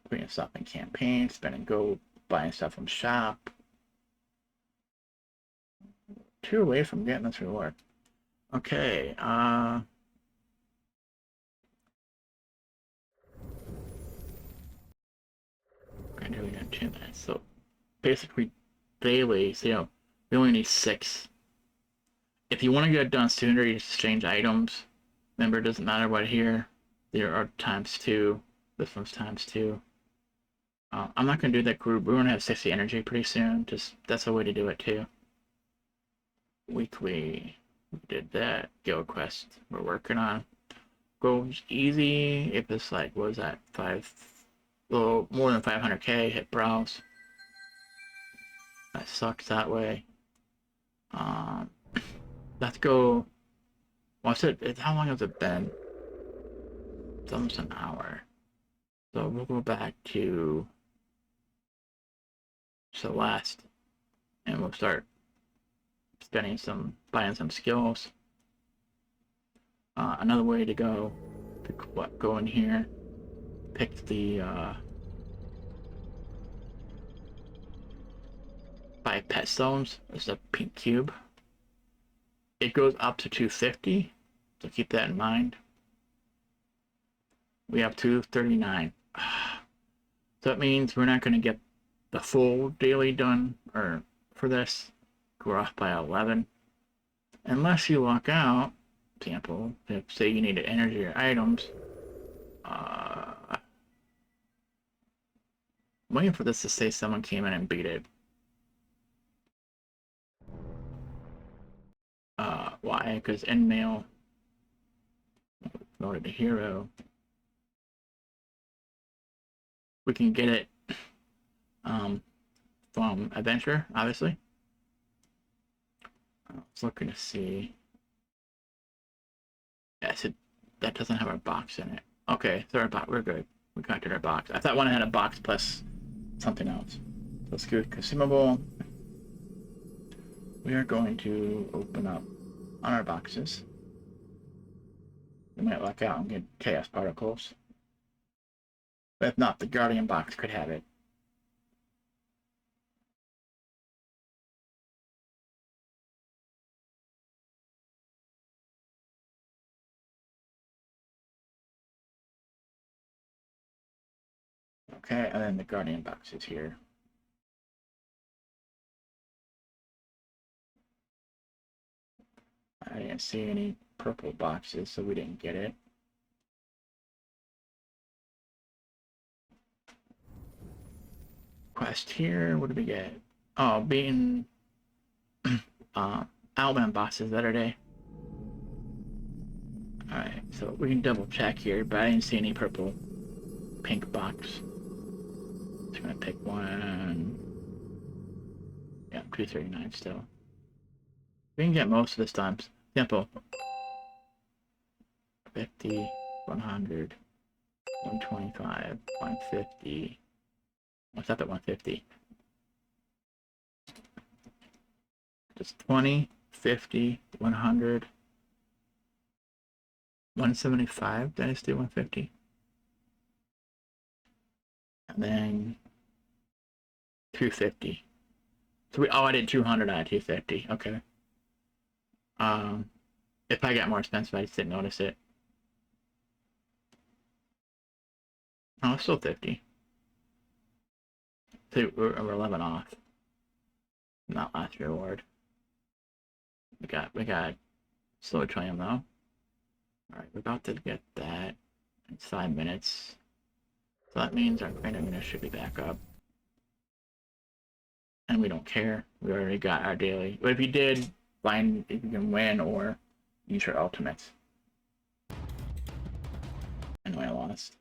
Putting stuff in campaign, spending gold, buying stuff from shop. 2 away from getting this reward. Okay, I'm gonna do it in 2 minutes. So basically, Dailies, we only need 6. If you want to get it done sooner, you exchange items. Remember, it doesn't matter what here. There are ×2. This one's ×2. I'm not gonna do that group. We're gonna have 60 energy pretty soon. That's a way to do it too. Weekly, we did that. Guild quest we're working on. Goes easy if it's like, what was that, 5, well, more than 500k. Hit browse. That sucks that way. Let's go. What's it? How long has it been? It's almost an hour. So we'll go back to Celeste, and we'll start buying some skills. Another way to go in here, pick the buy pet stones. It's a pink cube. It goes up to 250, so keep that in mind. We have 239. So that means we're not going to get the full daily done or for this. We're off by 11. Unless you lock out, example, if say you needed energy or items. I'm waiting for this to say someone came in and beat it. Why? Because in mail promoted to hero. We can get it from adventure, obviously. I was looking to see. Yes, that doesn't have our box in it. Okay, so we're good. We got to our box. I thought one had a box plus something else. Let's go consumable. We are going to open up on our boxes. We might luck out and get chaos particles. But if not, the Guardian box could have it. Okay, and then the Guardian box is here. I didn't see any purple boxes, so we didn't get it. Quest here, what did we get? Oh, beating Alban bosses the other day. Alright, so we can double check here, but I didn't see any purple pink box. Just gonna pick one. Yeah, 239 still. We can get most of this time. Simple. 50, 100, 125, 150. What's up at 150? Just 20, 50, 100, 175. Did I just do 150? And then 250. So I did 200 out of 250. Okay. If I got more expensive, I just didn't notice it. Oh, it's still 50. So we're 11 off. Not last reward. We got slow tram though. Alright, we're about to get that in 5 minutes. So that means our crane should be back up. And we don't care. We already got our daily. But if you did, find if you can win or use your ultimates. Anyway, I lost.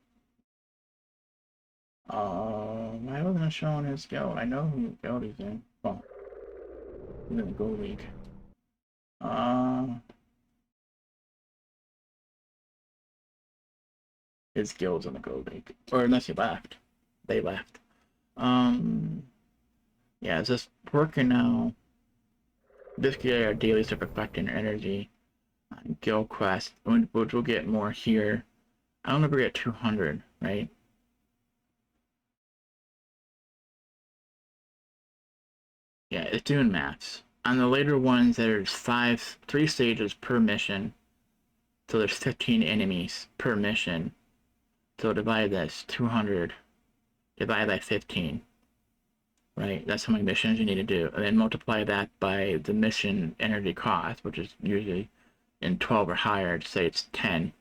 Why wasn't it showing his guild? I know who guild he's in. Well, he's in the Gold League. His guild's in the Gold League. Or unless he left. They left. Yeah, it's just working now. Basically, our dailies are perfecting energy. Guild quest, which we'll get more here. I don't know if we get 200, right? Yeah, it's doing maths. On the later ones, there's 3 stages per mission. So there's 15 enemies per mission. So divide that's 200. Divide by 15. Right? That's how many missions you need to do. And then multiply that by the mission energy cost, which is usually in 12 or higher. To say it's 10.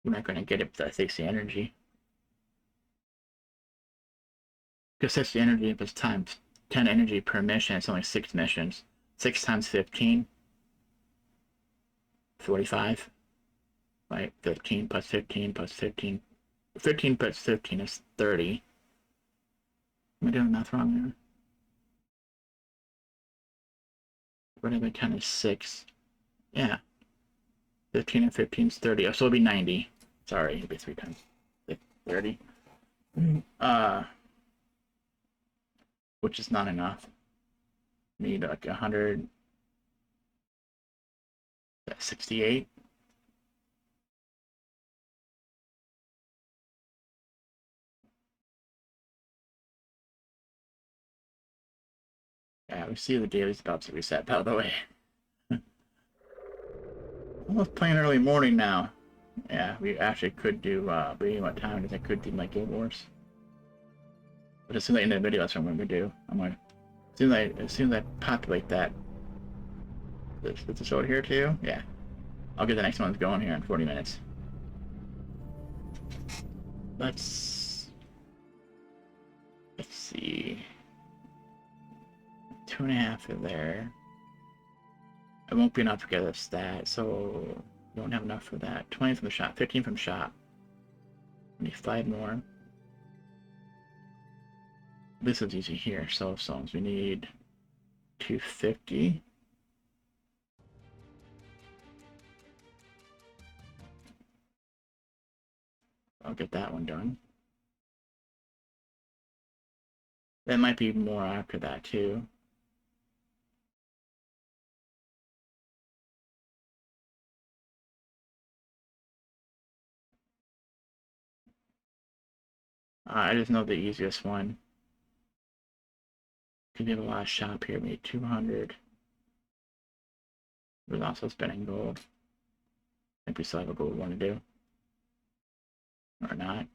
We're not going to get it with that 60 energy. Because 60 energy, if it's times 10 energy per mission, it's only 6 missions. 6 times 15, 45. Right? 15 plus 15 plus 15. 15 plus 15 is 30. Am I doing math wrong there? Divided by 10 is 6. Yeah. 15 and 15 is 30. Oh, so it'll be 90. Sorry, it'll be 3 times 30. Which is not enough. Need like 100. 68. Yeah, we see the daily's about to reset, by the way. Almost playing early morning now. Yeah, we actually could do, what time is it? Could do my Guild Wars. But as soon as I end the video, that's what I'm going to do. I'm going to, as soon as I populate that, does it show it here too? Yeah. I'll get the next one's going here in 40 minutes. Let's see. 2.5 in there. It won't be enough to get a stat, so we don't have enough for that. 20 from the shop, 15 from shop. We need 5 more. This is easy here. Cell phones. We need 250. I'll get that one done. There might be more after that too. I just know the easiest one. Because we have a lot of shop here. We need 200. We're also spending gold. I think we still have a gold one to do. Or not.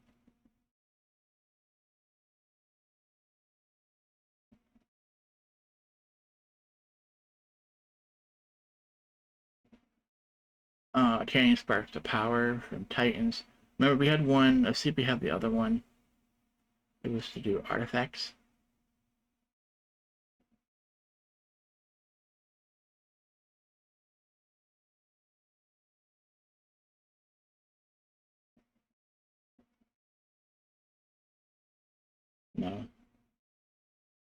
Canyon Sparks to Power from Titans. Remember, we had one. Let's see if we have the other one. It was to do artifacts. No.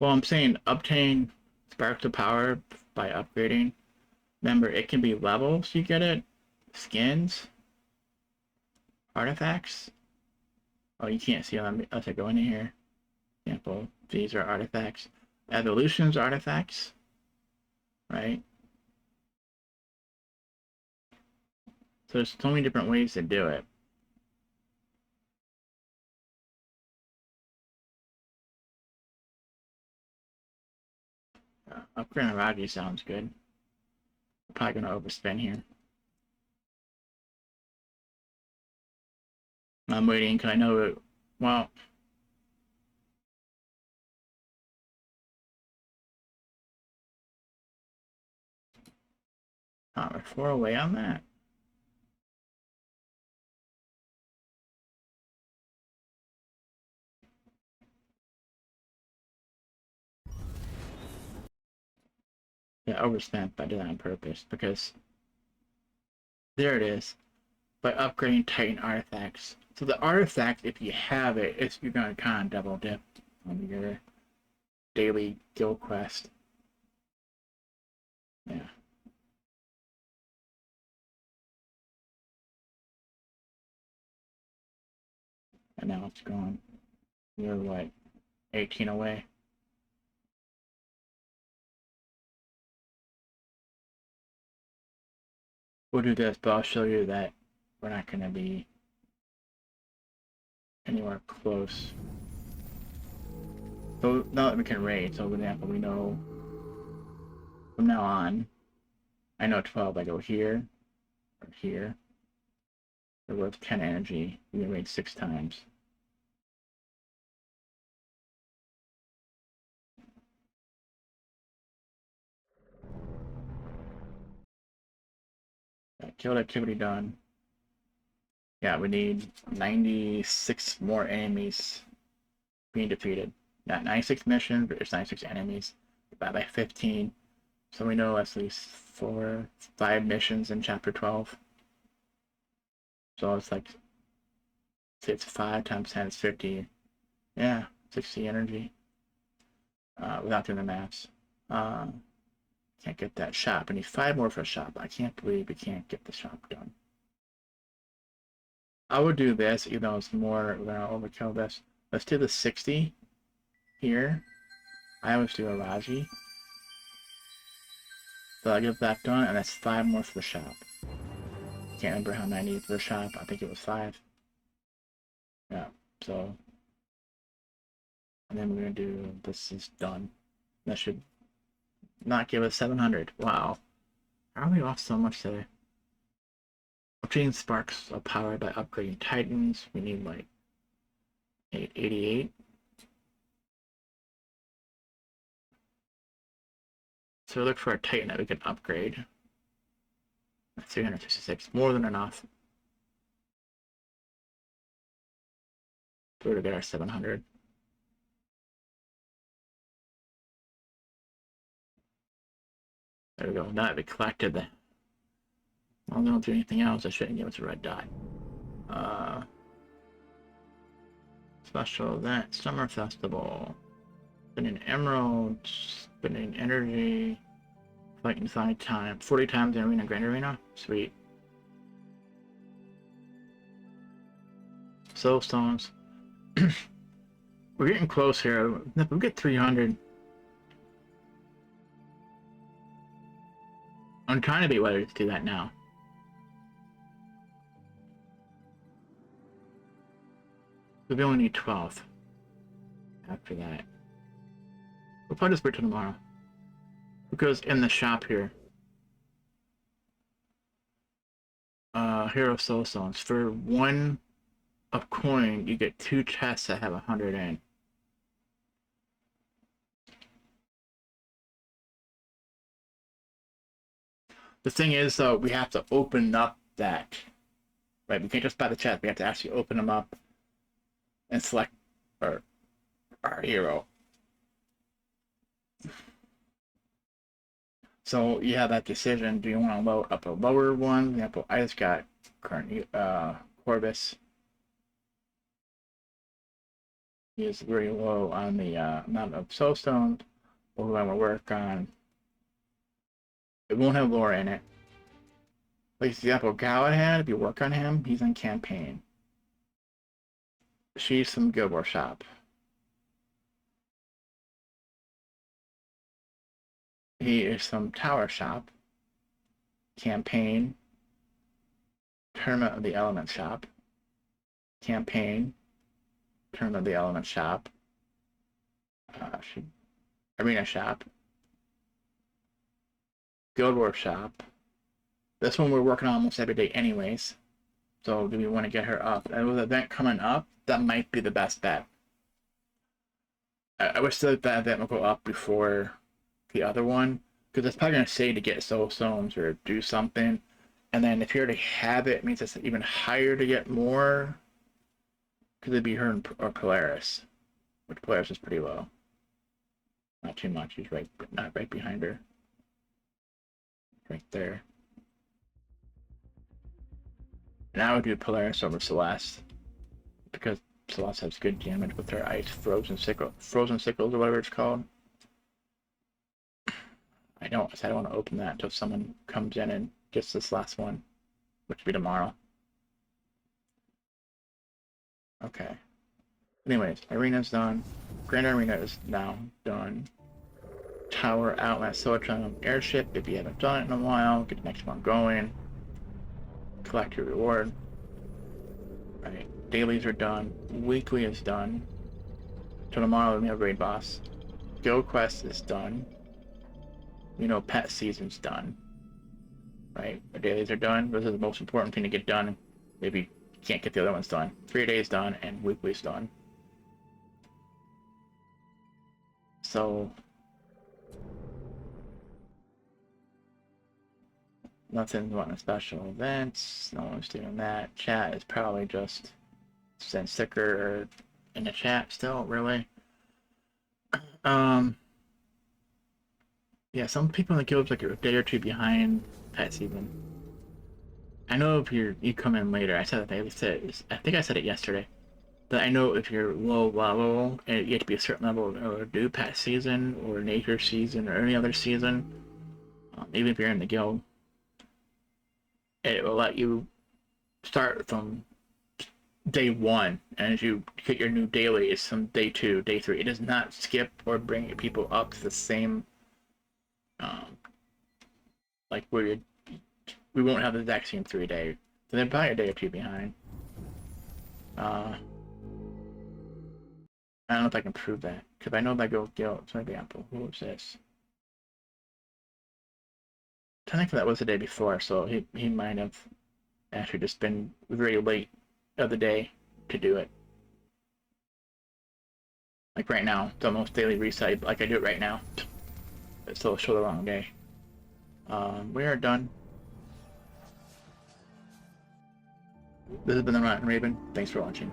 Well, I'm saying obtain Sparks to Power by upgrading. Remember, it can be levels you get it, skins, artifacts. Oh, you can't see them unless I go into here. Example, these are artifacts. Evolutions artifacts, right? So there's so many different ways to do it. Upgrade on Raji sounds good. Probably gonna overspend here. I'm waiting because I know it. Well, we're 4 away on that. Yeah, overspent, but I did that on purpose because there it is. By upgrading Titan artifacts. So the artifact, if you have it, you're gonna kind of double dip on your daily guild quest. Yeah. And now it's gone. You're what, 18 away? We'll do this, but I'll show you that we're not gonna be anywhere close. So now that we can raid, so for example, we know from now on, I know 12, I go here, or here. They're worth 10 energy. We can raid 6 times. Got guild activity done. Yeah, we need 96 more enemies being defeated. Not 96 missions, but it's 96 enemies. By 15. So we know at least 4, 5 missions in chapter 12. So it's like, say it's 5 times 10 is 50. Yeah, 60 energy. Without doing the maths. Can't get that shop. I need 5 more for a shop. I can't believe we can't get the shop done. I would do this, even though it's more, we're gonna overkill this. Let's do the 60 here. I always do a Raji. So I'll get that done, and that's 5 more for the shop. Can't remember how many for the shop. I think it was 5. Yeah, so. And then we're gonna do, this is done. That should not give us 700. Wow. How are we off so much today? Obtaining sparks of power by upgrading Titans. We need like 888. So look for a Titan that we can upgrade. 366, more than enough. So we're to get our 700. There we go. Now that we collected the. Well, they don't do anything else. I shouldn't give us a red dot. Special event, Summer Festival. Spinning emeralds, spinning energy, fighting 5 times, 40 times in Arena Grand Arena. Sweet. Soul Stones. We're getting close here. If we get 300. I'm trying to be whether to do that now. We only need 12. after that. We'll probably just wait till tomorrow. Because in the shop here, Hero Soul Stones, for 1 of coin, you get 2 chests that have 100 in. The thing is, though, we have to open up that. Right, we can't just buy the chest. We have to actually open them up and select our hero. So you have that decision. Do you want to load up a lower one? For example, I just got current Corvus. He is very low on the amount of soulstones. What we're going to work on. It won't have lore in it. Like, for example, Galahad, if you work on him, he's in campaign. She's some Guild Wars shop. He is some tower shop. Campaign. Tournament of the Element shop. Campaign. Tournament of the Element shop. Arena shop. Guild Wars shop. This one we're working on almost every day anyways. So do we want to get her up? And with the event coming up, that might be the best bet. I wish that event would go up before the other one, because it's probably going to say to get soul stones or do something. And then if you already have it, it means it's even higher to get more. Because it'd be her or Polaris. Which Polaris is pretty low. Not too much. He's not right behind her. Right there. And I would do Polaris over Celeste, because Celeste has good damage with her ice frozen sickles or whatever it's called. I don't want to open that until someone comes in and gets this last one, which will be tomorrow. Okay. Anyways, arena's done. Grand Arena is now done. Tower, Outlet, Solartron, Airship. If you haven't done it in a while, get the next one going. Collect your reward. Right. Dailies are done. Weekly is done. Till tomorrow we have Raid Boss. Guild Quest is done. You know, Pet Season's done. Right? Our dailies are done. This is the most important thing to get done. Maybe you can't get the other ones done. 3 days done and weekly's done. So nothing's wanting special events. No one's doing that. Chat is probably just send sticker in the chat still, really. Yeah, some people in the guild's like a day or two behind Pet Season. I know if you come in later. I think I said it yesterday. That I know if you're low level and you have to be a certain level to do Pet Season or Nature Season or any other season, even if you're in the guild, it will let you start from day 1, and as you hit your new daily, it's from day 2, day 3. It does not skip or bring people up to the same, like where we won't have the exact same 3 day. So they're probably a day or two behind. I don't know if I can prove that, because I know that guild. So for example, who was this? Technically that was the day before, so he might have actually just been very late of the day to do it. Like right now, it's almost daily reset, like I do it right now. It still show the wrong day. We are done. This has been the Rotten Raven. Thanks for watching.